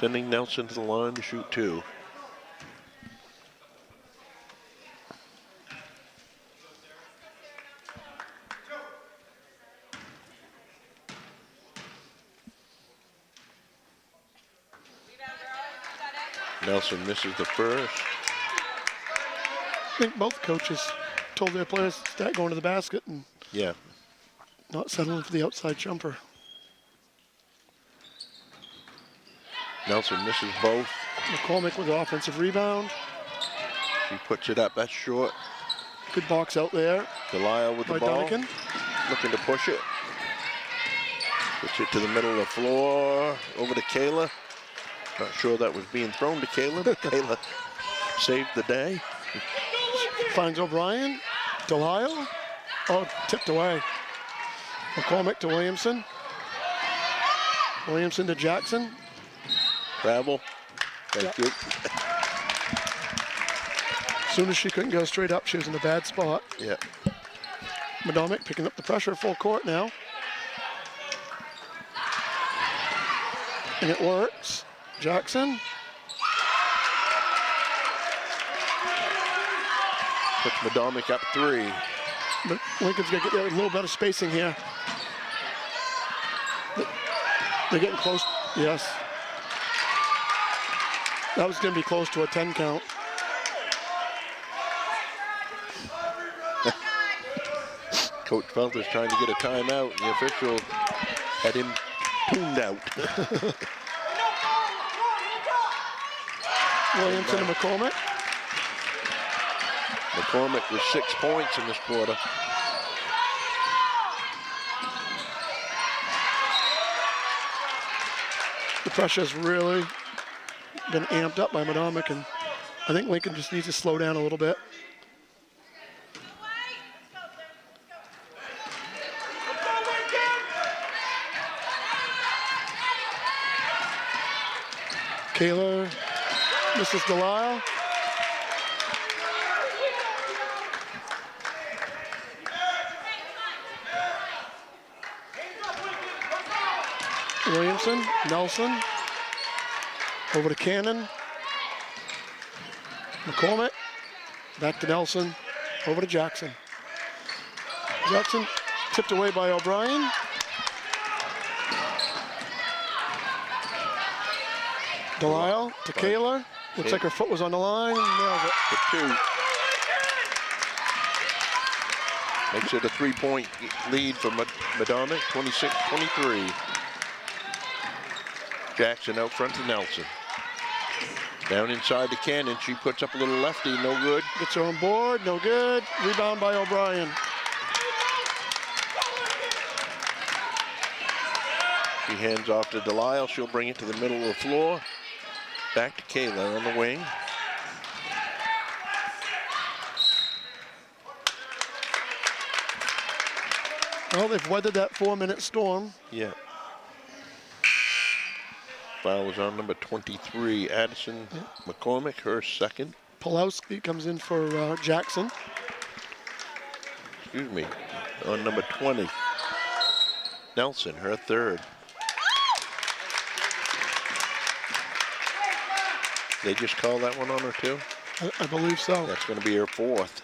Sending Nelson to the line to shoot 2. Nelson misses the first. I think both coaches told their players to start going to the basket and not settling for the outside jumper. Nelson misses both. McCormick with the offensive rebound. She puts it up. That's short. Good box out there. Delisle with the by ball. Dunnigan. Looking to push it. Puts it to the middle of the floor. Over to Kayla. Not sure that was being thrown to Kayla, but Kayla saved the day. Finds O'Brien. Delisle. Oh, tipped away. McCormick to Williamson. Williamson to Jackson. Travel. Thank you. As soon as she couldn't go straight up, she was in a bad spot. Yeah. Medomak picking up the pressure full court now. And it works. Jackson. Puts Medomak up 3. But Lincoln's going to get a little better spacing here. They're getting close. Yes. That was going to be close to a 10 count. Coach Feltus trying to get a timeout, and the official had him tuned out. Williamson and McCormick. McCormick with 6 points in this quarter. The pressure's really been amped up by Medomak, and I think Lincoln just needs to slow down a little bit. Kayla, Mrs. Delisle. Williamson, Nelson, over to Cannon. McCormick, back to Nelson, over to Jackson. Jackson tipped away by O'Brien. Delisle to Kayla. Looks like her foot was on the line. Nails it. For 2. Makes it a 3-point lead for Medomak, 26-23. Jackson out front to Nelson. Down inside to Cannon. She puts up a little lefty, no good. Gets her on board, no good. Rebound by O'Brien. She hands off to Delisle. She'll bring it to the middle of the floor. Back to Kayla on the wing. Well, they've weathered that 4-minute storm. Yeah. Foul was on number 23, Addison McCormick, her second. Pulowski comes in for Jackson. Excuse me, on number 20. Nelson, her third. They just called that one on her too? I believe so. That's going to be her fourth.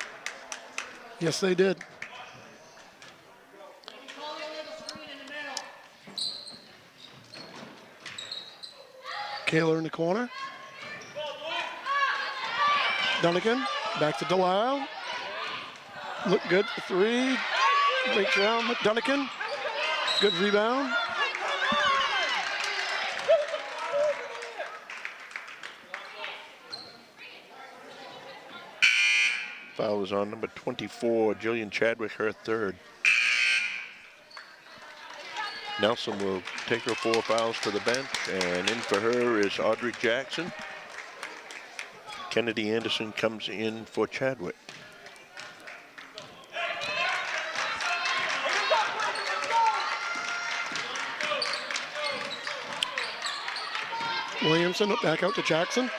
Yes, they did. Kayla in the corner. Dunnigan, back to Delisle. Look good for 3. Breaks around, Dunnigan. Good rebound. Foul was on number 24, Jillian Chadwick, her third. Nelson will take her 4 fouls to the bench, and in for her is Audrey Jackson. Kennedy Anderson comes in for Chadwick. Williamson back out to Jackson.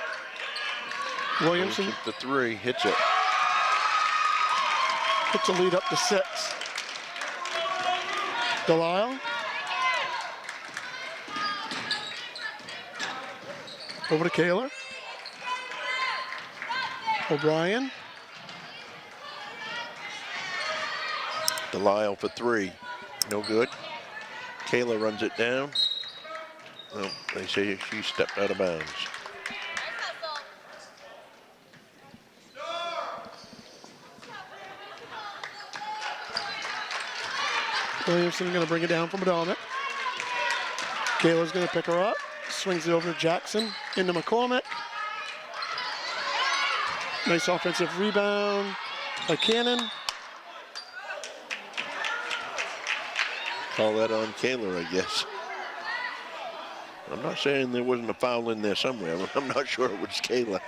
Williamson. The 3, hits it. Puts the lead up to 6. Delisle. Over to Kayla. O'Brien. Delisle for 3. No good. Kayla runs it down. Well, they say she stepped out of bounds. Williamson going to bring it down from Medomak. Kayla's going to pick her up. swings it over to Jackson, into McCormick. Nice offensive rebound by Cannon. Call that on Kaler, I guess. I'm not saying there wasn't a foul in there somewhere, but I'm not sure it was Kaler.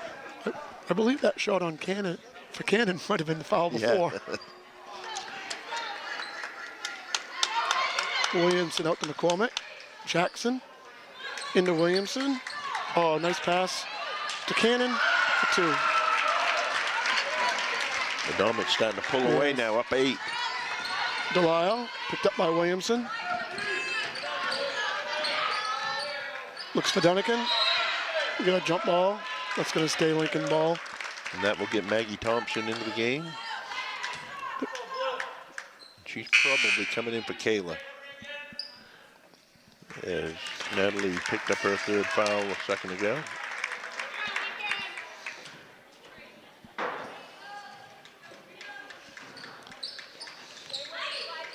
I believe that shot on Cannon, for Cannon, might have been the foul before. Yeah. Williamson out to McCormick. Jackson into Williamson. Oh, nice pass to Cannon for 2. Medomac's starting to pull away now, up 8. Delisle picked up by Williamson. Looks for Dunnigan. We got a jump ball. That's going to stay Lincoln ball. And that will get Maggie Thompson into the game. She's probably coming in for Kayla. As Natalie picked up her 3rd foul a second ago.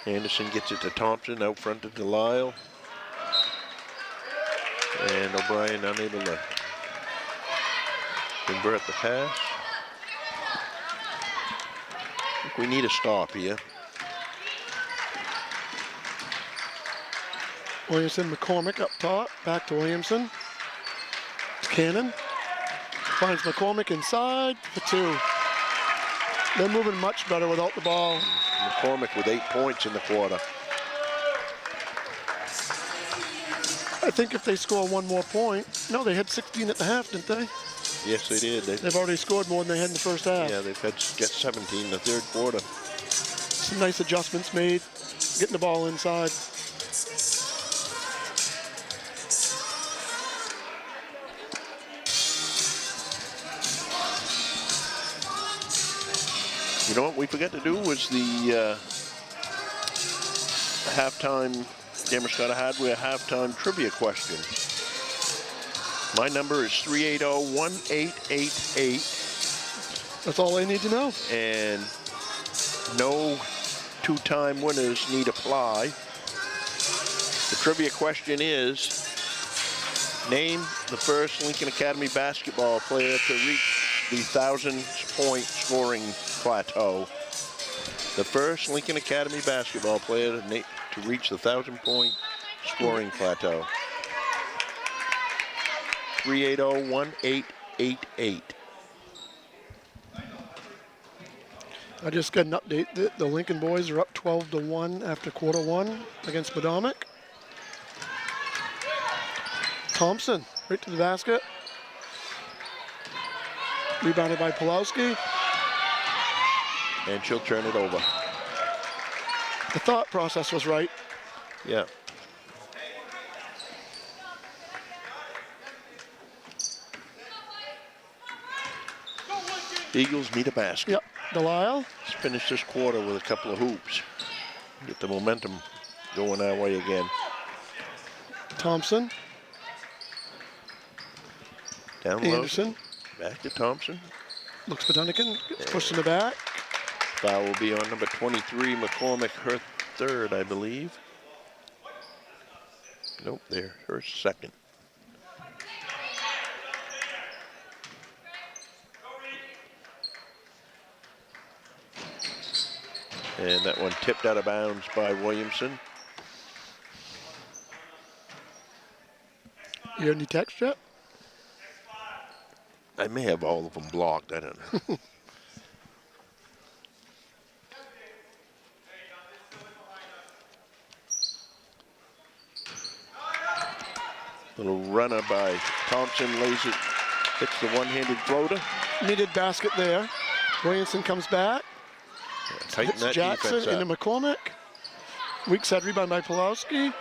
Anderson gets it to Thompson, out front to Delisle. And O'Brien unable to convert the pass. I think we need a stop here. Williamson, McCormick up top, back to Williamson. Cannon finds McCormick inside for 2. They're moving much better without the ball. McCormick with 8 points in the quarter. I think if they score 1 more point, no, they had 16 at the half, didn't they? Yes, they did. They've already scored more than they had in the first half. Yeah, they've got 17 in the 3rd quarter. Some nice adjustments made, getting the ball inside. You know what we forgot to do was the halftime Damerscott Hardware halftime trivia question. My number is 380-1888. That's all they need to know. And no 2-time winners need apply. The trivia question is, name the first Lincoln Academy basketball player to reach the 1,000-point scoring plateau. The first Lincoln Academy basketball player to reach the 1,000-point scoring plateau. 380-1888. I just got an update that the Lincoln boys are up 12-1 after quarter 1 against Medomak. Thompson right to the basket. Rebounded by Pulowski. And she'll turn it over. The thought process was right. Yeah. Eagles need a basket. Yep. Delisle. Let's finish this quarter with a couple of hoops. Get the momentum going our way again. Thompson. Down low. Anderson. Back to Thompson. Looks for Dunnigan. Gets pushed in the back. Foul will be on number 23, McCormick, her 3rd, I believe. Nope, there, her 2nd. And that one tipped out of bounds by Williamson. You got any text yet? I may have all of them blocked, I don't know. Little runner by Thompson, lays it, hits the one-handed floater. Needed basket there. Williamson comes back. Tighten Hits that Jackson defense up. into McCormick. Weak side rebound by Pulowski.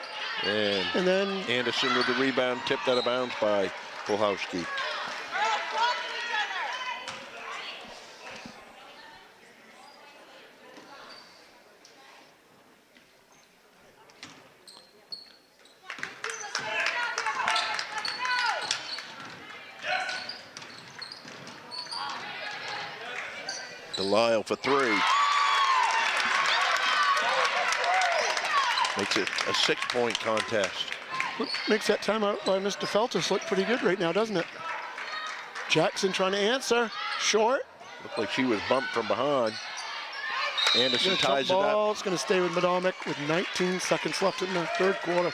And then Anderson with the rebound, tipped out of bounds by Pulowski. Delisle for 3. Makes it a 6-point contest. Makes that timeout by Mr. Feltus look pretty good right now, doesn't it? Jackson trying to answer. Short. Looked like she was bumped from behind. Anderson ties it up. It's going to stay with Medomak with 19 seconds left in the third quarter.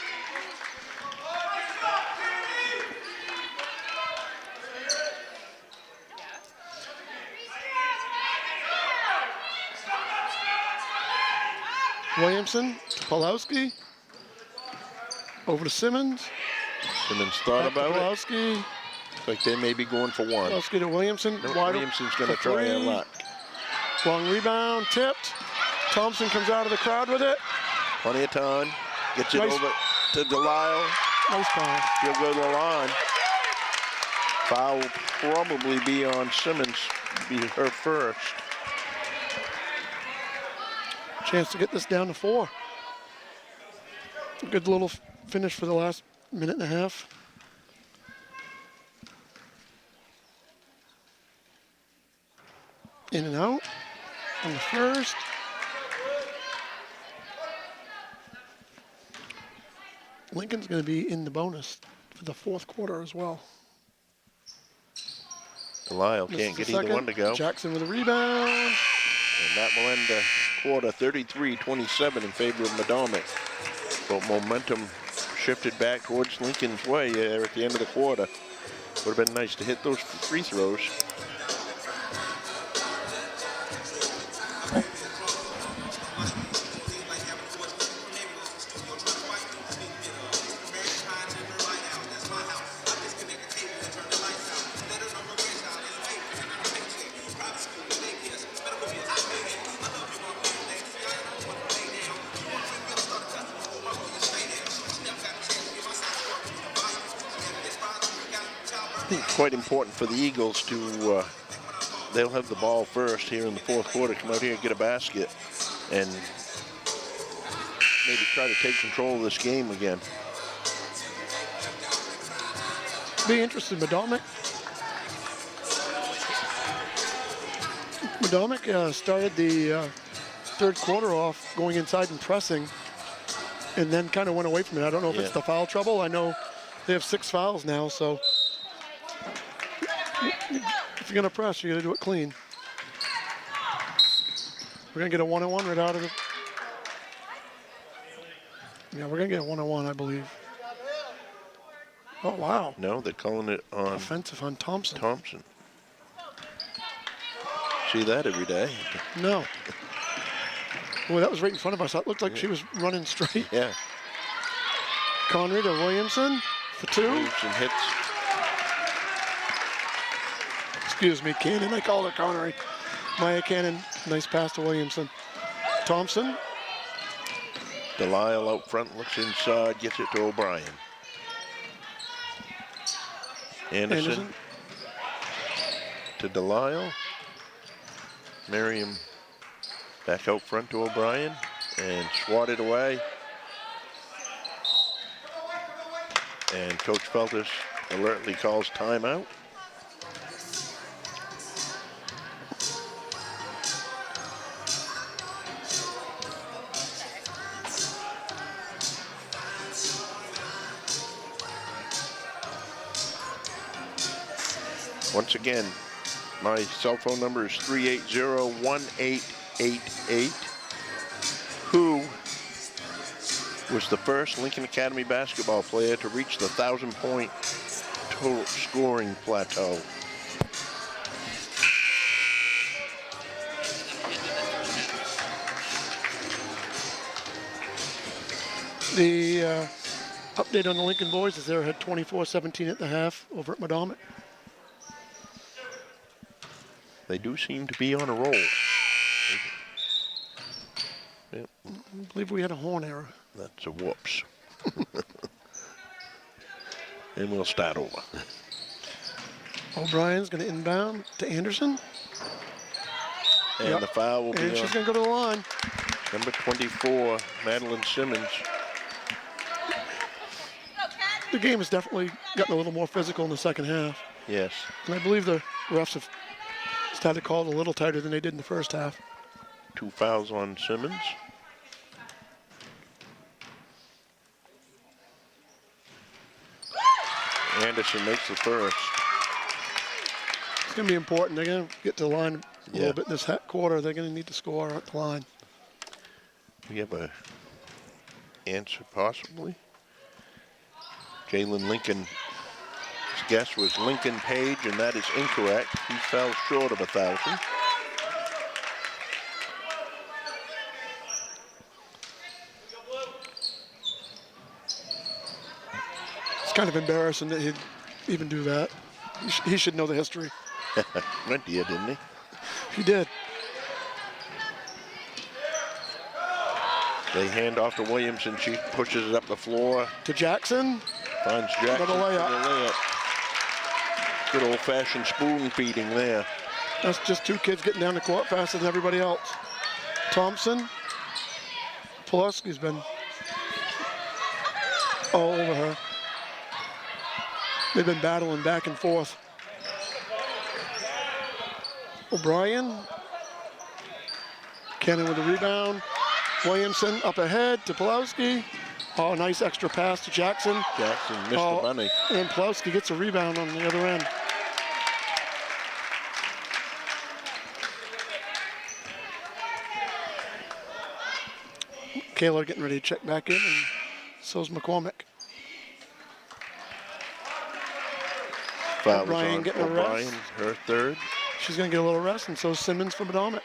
Williamson to Pulowski. Over to Simmons. Simmons thought about it. Pulowski. Looks like they may be going for one. Pulowski to Williamson. No, Wide Williamson's going to try a luck. Long rebound, tipped. Thompson comes out of the crowd with it. Plenty of time. Gets it over to Delisle. Nice pass. She'll go to the line. Foul will probably be on Simmons. Be her first. Chance to get this down to 4. Good little finish for the last minute and a half. In and out on the first. Lincoln's going to be in the bonus for the fourth quarter as well. Delisle can't get either one to go. Jackson with a rebound. And that will end the quarter 33-27 in favor of Medomak. But momentum shifted back towards Lincoln's way there at the end of the quarter. Would have been nice to hit those free throws. Quite important for the Eagles to, they'll have the ball first here in the fourth quarter, come out here and get a basket and maybe try to take control of this game again. Be interested, Medomak. Medomak started the third quarter off going inside and pressing and then kind of went away from it. I don't know if it's the foul trouble. I know they have 6 fouls now, so if you're going to press, you got to do it clean. We're going to get a 1-on-1 right out of it. Yeah, we're going to get a 1-on-1, I believe. Oh, wow. No, they're calling it on... Offensive on Thompson. Thompson. See that every day. No. Boy, that was right in front of us. That looked like she was running straight. Yeah. Connery to Williamson for 2. Williamson hits. Excuse me, Cannon. I called her Connery. Maya Cannon. Nice pass to Williamson. Thompson. Delisle out front, looks inside, gets it to O'Brien. Anderson to Delisle. Merriam back out front to O'Brien and swatted away. And Coach Feltus alertly calls timeout. Once again, my cell phone number is 380-1888. Who was the first Lincoln Academy basketball player to reach the 1,000-point total scoring plateau? The update on the Lincoln boys is they had 24-17 at the half over at Medomak. They do seem to be on a roll. Yep. I believe we had a horn error. That's a whoops. And we'll start over. O'Brien's going to inbound to Anderson. And the foul will be on. And she's going to go to the line. Number 24, Madeline Simmons. The game has definitely gotten a little more physical in the second half. Yes. And I believe the refs have started to call it a little tighter than they did in the first half. 2 fouls on Simmons. Anderson makes the first. It's going to be important. They're going to get to the line a little bit in this quarter. They're going to need to score at the line. We have a answer possibly. Jalen Lincoln's guess was Lincoln Page, and that is incorrect. He fell short of 1,000. It's kind of embarrassing that he'd even do that. He should know the history. Went here, didn't he? He did. They hand off to Williamson. She pushes it up the floor. To Jackson. Finds Jackson. Another layup. For the layup. Good old-fashioned spoon feeding there. That's just two kids getting down the court faster than everybody else. Thompson. Pulaski's been all over her. They've been battling back and forth. O'Brien. Cannon with the rebound. Williamson up ahead to Pulowski. Oh, nice extra pass to Jackson. Jackson missed the bunny. And Pulowski gets a rebound on the other end. Kaler getting ready to check back in, and so's McCormick. O'Brien getting a rest. Her third. She's going to get a little rest, and so's Simmons for Medomak.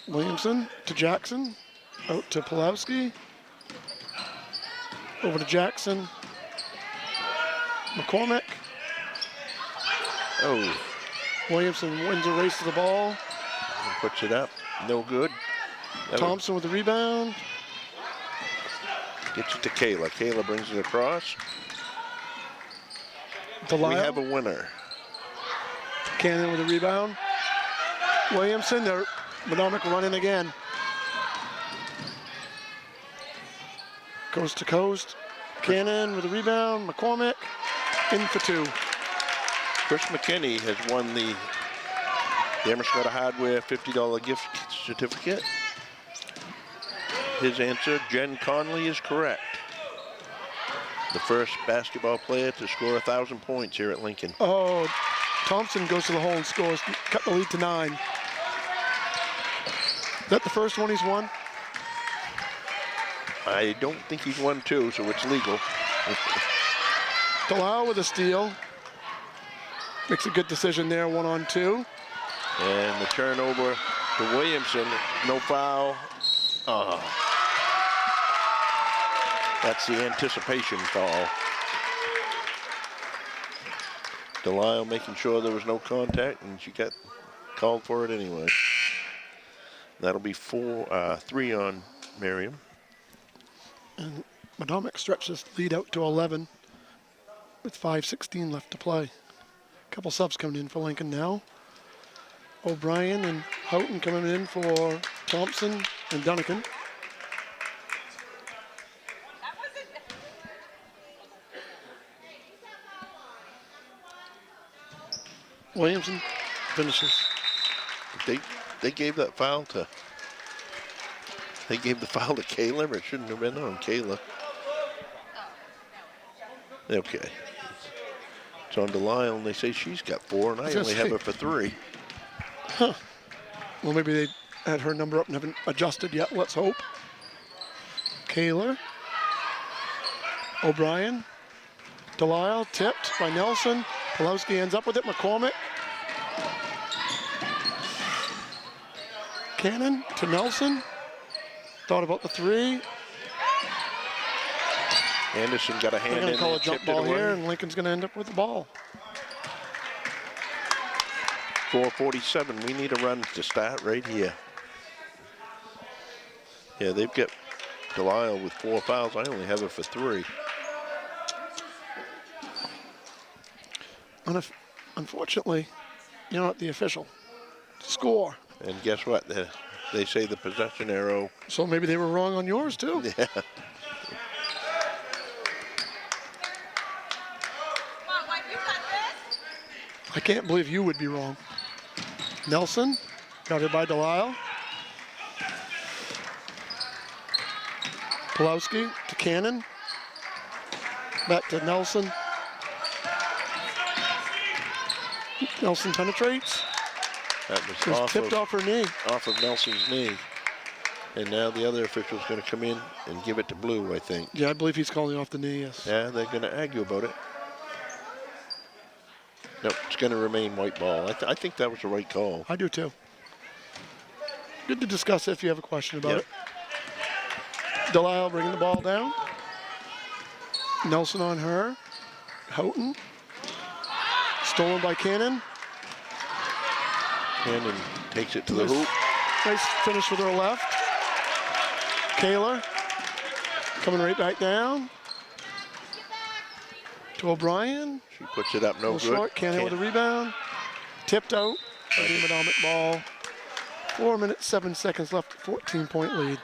Williamson to Jackson. Out to Pulowski. Over to Jackson. McCormick. Oh. Williamson wins a race to the ball. And puts it up. No good. Thompson with the rebound. Gets it to Kayla. Kayla brings it across. Delisle. We have a winner. Cannon with the rebound. Williamson, they're Medomak running again. Coast to coast. Cannon with the rebound. McCormick in for two. Chris McKinney has won the Emerson Hardware $50 gift certificate. His answer, Jen Conley, is correct. The first basketball player to score 1,000 points here at Lincoln. Oh, Thompson goes to the hole and scores. Cut the lead to 9. Is that the first one he's won? I don't think he's won 2, so it's legal. Delisle with a steal. Makes a good decision there, 1-on-2. And the turnover to Williamson, no foul. That's the anticipation foul. Delisle making sure there was no contact, and she got called for it anyway. That'll be 3 on Miriam. And Medomak stretches lead out to 11 with 5:16 left to play. A couple subs coming in for Lincoln now. O'Brien and Houghton coming in for Thompson and Dunnigan. Williamson finishes. They gave that foul to. They gave the foul to Kayla, but it shouldn't have been on Kayla. Okay. It's on Delisle, and they say she's got 4, and I only have her for 3. Huh. Well, maybe they had her number up and haven't adjusted yet. Let's hope. Kaler. O'Brien. Delisle tipped by Nelson. Pulowski ends up with it. McCormick. Cannon to Nelson. Thought about the 3. Anderson got a hand in. They're going to call a jump ball here, away. and Lincoln's going to end up with the ball. 4:47. We need a run to start right here. Yeah, they've got Delisle with 4 fouls. I only have her for 3. Unfortunately, you're not the official. Score. And guess what? They say the possession arrow. So maybe they were wrong on yours, too. Yeah. I can't believe you would be wrong. Nelson, guarded by Delisle. Pulowski to Cannon. Back to Nelson. Nelson penetrates. That was Just tipped off her knee. Off of Nelson's knee. And now the other official's going to come in and give it to Blue, I think. Yeah, I believe he's calling off the knee, yes. Yeah, they're going to argue about it. Nope, it's going to remain white ball. I think that was the right call. I do too. Good to discuss it if you have a question about it. Delisle bringing the ball down. Nelson on her. Houghton. Stolen by Cannon. Cannon takes it to the hoop. Nice finish with her left. Kaler coming right back down to O'Brien. She puts it up, no good. Short. Cannon with a rebound. Tipped out. The Medomak ball. 4 minutes, 7 seconds left. 14-point lead.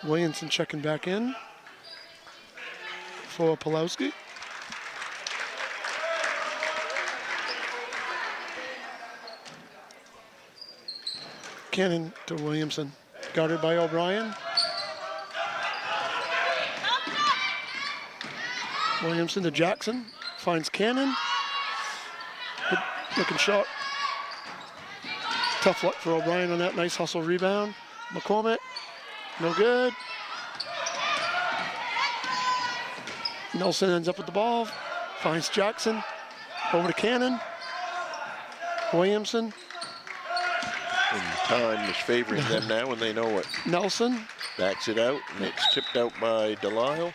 Williamson checking back in for Pulowski. Cannon to Williamson, guarded by O'Brien. Williamson to Jackson, finds Cannon. Good looking shot. Tough luck for O'Brien on that nice hustle rebound. McCormick, no good. Nelson ends up with the ball, finds Jackson, over to Cannon. Williamson. And time is favoring them now, and they know it. Nelson. Backs it out, and it's tipped out by Delisle.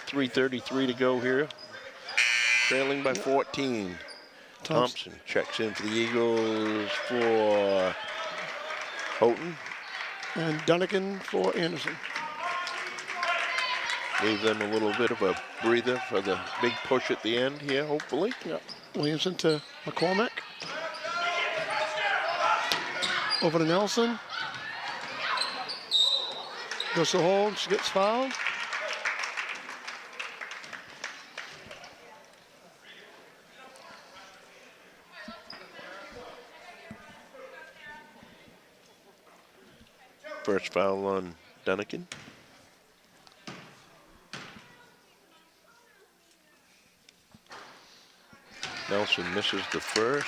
3:33 to go here. Trailing by 14. Thompson checks in for the Eagles for Houghton. And Dunnigan for Anderson. Gave them a little bit of a breather for the big push at the end here, hopefully. Yeah. Williamson to McCormick. Over to Nelson. Goes to hold, she gets fouled. First foul on Dunnigan. Nelson misses the first.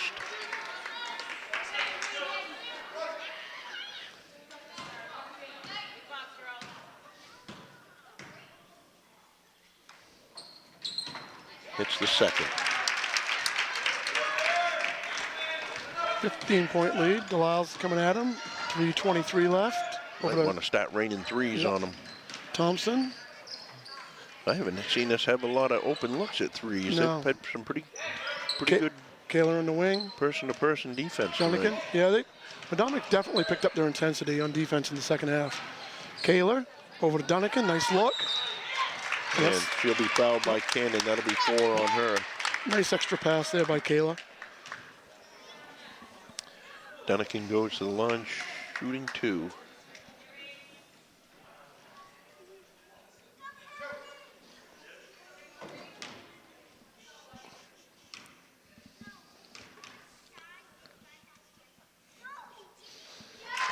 Hits the second. 15-point lead. Delisle's coming at him. 3:23 left. Might want to start raining threes on him. Thompson. I haven't seen us have a lot of open looks at threes. No. They've had some pretty good Kaler on the wing. Person-to-person defense. Dunnigan. Yeah, Medomak definitely picked up their intensity on defense in the second half. Kaler over to Dunnigan. Nice look. And she'll be fouled by Cannon. That'll be 4 on her. Nice extra pass there by Kaler. Dunnigan goes to the line, shooting 2.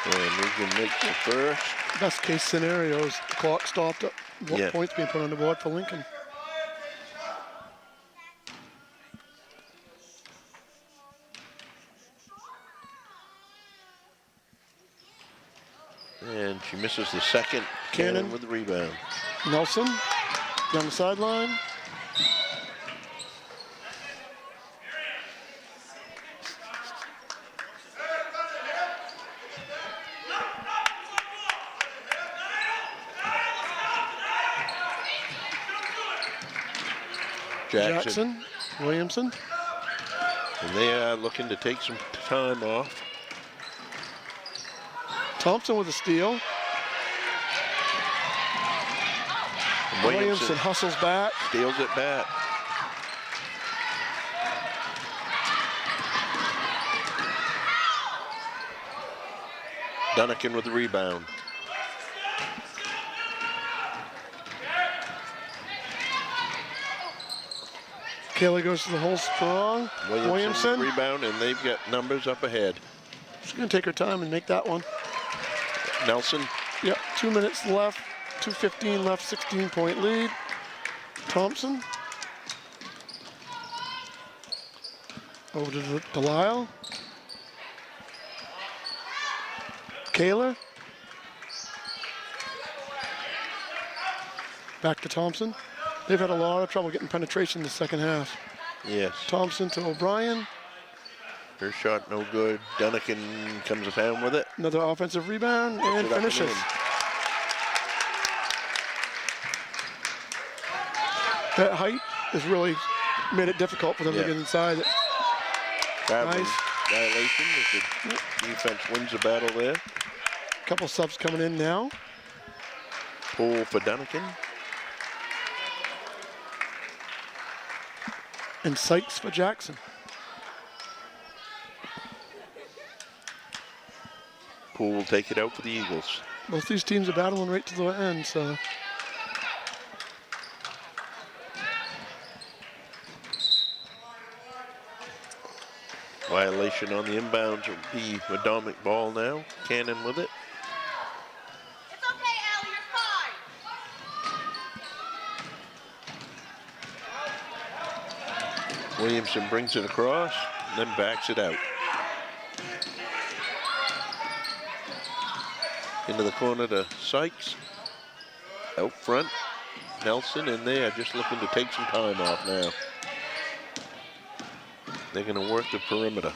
And Regan makes the first. Best case scenario is the clock stopped at points being put on the board for Lincoln. And she misses the second. Cannon with the rebound. Nelson down the sideline. Jackson, Williamson. And they are looking to take some time off. Thompson with a steal. Williamson hustles back. Steals it back. Dunnigan with the rebound. Kelly goes to the hole strong. Williamson. Rebound, and they've got numbers up ahead. She's going to take her time and make that one. Nelson. Yep, 2 minutes left. 2:15 left, 16-point lead. Thompson. Over to Delisle. Kaler. Back to Thompson. They've had a lot of trouble getting penetration in the second half. Yes. Thompson to O'Brien. Her shot no good. Duncan comes down with it. Another offensive rebound and finishes. That height has really made it difficult for them to get inside. Traveling Nice. violation as the defense wins the battle there. Couple subs coming in now. Pull for Duncan. And Sykes for Jackson. Poole will take it out for the Eagles. Both these teams are battling right to the end, so. Violation on the inbounds will be Medomak ball now. Cannon with it. It's okay, Allie, you're fine. Williamson brings it across, and then backs it out. Into the corner to Sykes. Out front, Nelson in there, just looking to take some time off now. They're going to work the perimeter.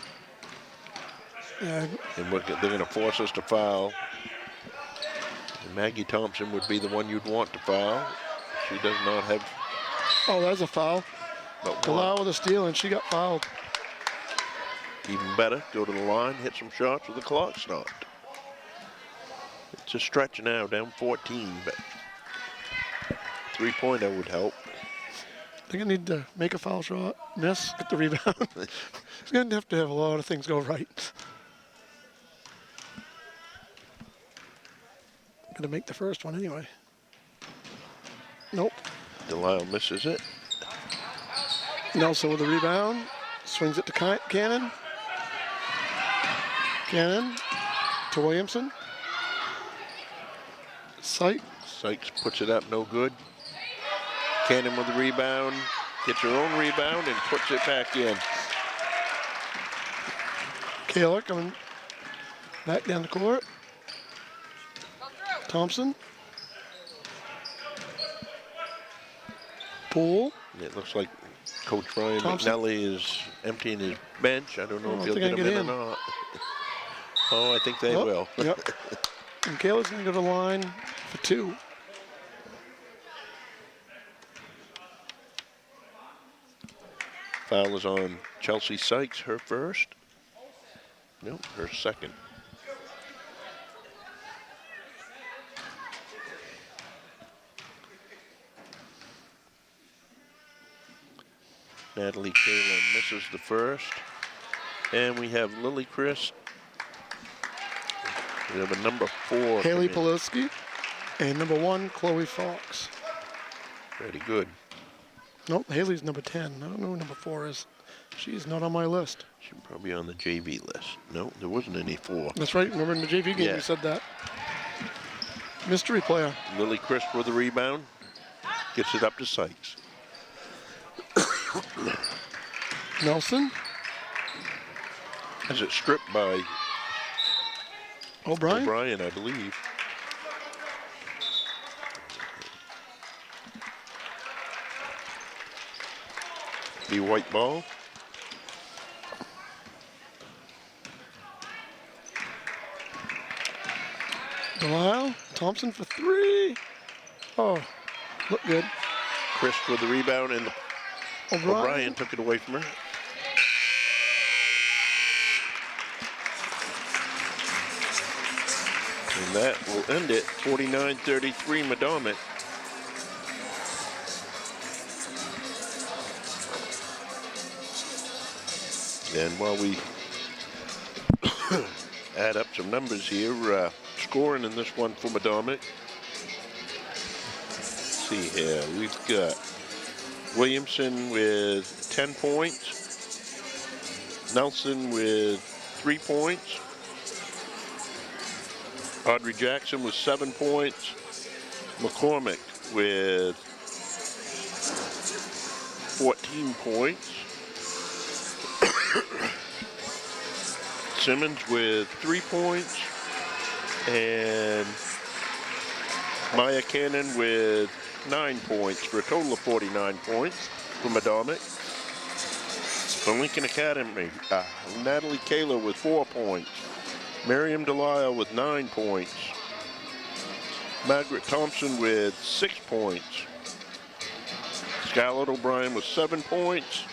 Yeah. And they're going to force us to foul. And Maggie Thompson would be the one you'd want to foul. She does not have. Oh, that's a foul. But Delisle with a steal, and she got fouled. Even better, go to the line, hit some shots with the clock stopped. It's a stretch now, down 14, but three-pointer would help. They're going to need to make a foul shot, miss, get the rebound. It's going to have a lot of things go right. Going to make the first one anyway. Nope. Delisle misses it. Nelson with the rebound. Swings it to Cannon. Cannon to Williamson. Sykes puts it up, no good. Cannon with the rebound, gets her own rebound and puts it back in. Kaler coming back down the court. Thompson. Poole. It looks like Coach Brian Thompson. McNally is emptying his bench. I don't know if he'll think get I him get in or not. Oh, I think they will. Yep. And Kaler's going to go to the line for two. Foul is on Chelsea Sykes, her first. Nope, her second. Natalie Kaler misses the first. And we have Lily Chris. We have a number 4. Haley Poloski. And number 1, Chloe Fox. Pretty good. Nope, Haley's number 10. I don't know who number 4 is. She's not on my list. She's probably on the JV list. No, there wasn't any 4. That's right. Remember in the JV game you said that. Mystery player. Lily Crisp with the rebound. Gets it up to Sykes. Nelson. Has it stripped by O'Brien, I believe. The white ball. Delisle. Thompson for 3. Oh, look good. Chris with the rebound, and O'Brien took it away from her. And that will end it, 49-33 Medomak. And while we add up some numbers here, scoring in this one for Medomak. Let's see here, we've got Williamson with 10 points. Nelson with 3 points. Audrey Jackson with 7 points. McCormick with 14 points. Simmons with 3 points. And Maya Cannon with 9 points for a total of 49 points for Medomak. For Lincoln Academy, Natalie Kaler with 4 points. Miriam Delisle with 9 points. Margaret Thompson with 6 points. Scarlett O'Brien with 7 points.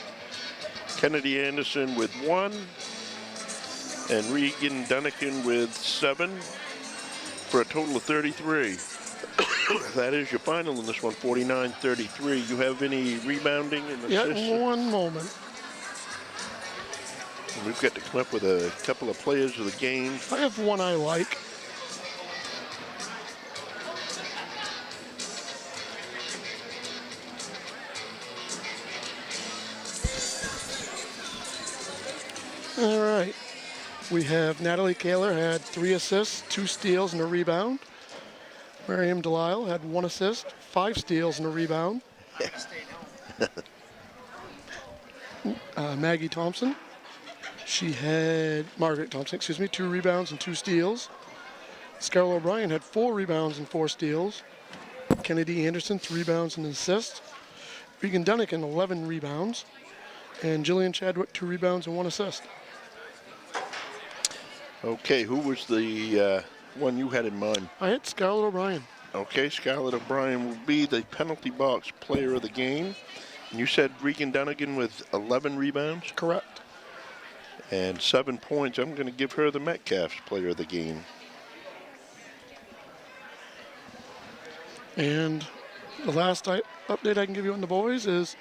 Kennedy Anderson with 1. And Regan Dunnigan with 7 for a total of 33. That is your final in this one, 49-33. You have any rebounding and assists? Yeah, one moment. And we've got to come up with a couple of players of the game. I have one I like. All right. We have Natalie Kaler had 3 assists, 2 steals, and a rebound. Miriam Delisle had 1 assist, 5 steals, and a rebound. Maggie Thompson. Margaret Thompson, 2 rebounds and 2 steals. Scarlett O'Brien had 4 rebounds and 4 steals. Kennedy Anderson, 3 rebounds and an assist. Regan Dunnigan, 11 rebounds. And Jillian Chadwick, 2 rebounds and 1 assist. Okay, who was the one you had in mind? I had Scarlett O'Brien. Okay, Scarlett O'Brien will be the penalty box player of the game. And you said Regan Dunnigan with 11 rebounds? Correct. And 7 points. I'm going to give her the Metcalf's player of the game. And the last update I can give you on the boys is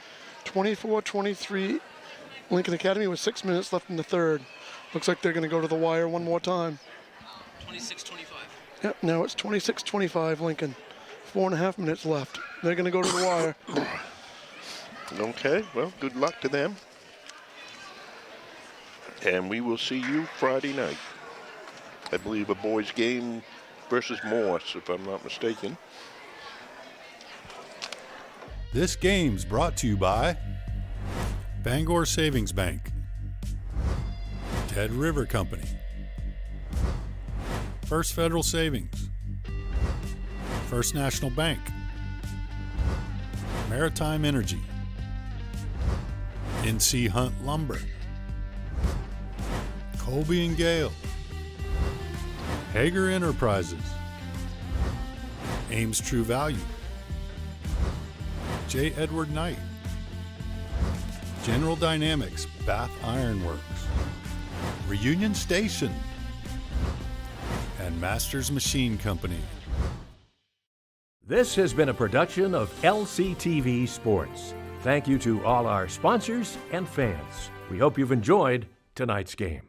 24-23 Lincoln Academy with 6 minutes left in the third. Looks like they're going to go to the wire one more time. 26-25. Yep, now it's 26-25 Lincoln. 4.5 minutes left. They're going to go to the wire. Okay, well, good luck to them. And we will see you Friday night. I believe a boys game versus Morse, if I'm not mistaken. This game's brought to you by Bangor Savings Bank, Dead River Company, First Federal Savings, First National Bank, Maritime Energy, NC Hunt Lumber, Colby and Gale, Hager Enterprises, Ames True Value, J. Edward Knight, General Dynamics Bath Iron Works, Reunion Station, and Masters Machine Company. This has been a production of LCTV Sports. Thank you to all our sponsors and fans. We hope you've enjoyed tonight's game.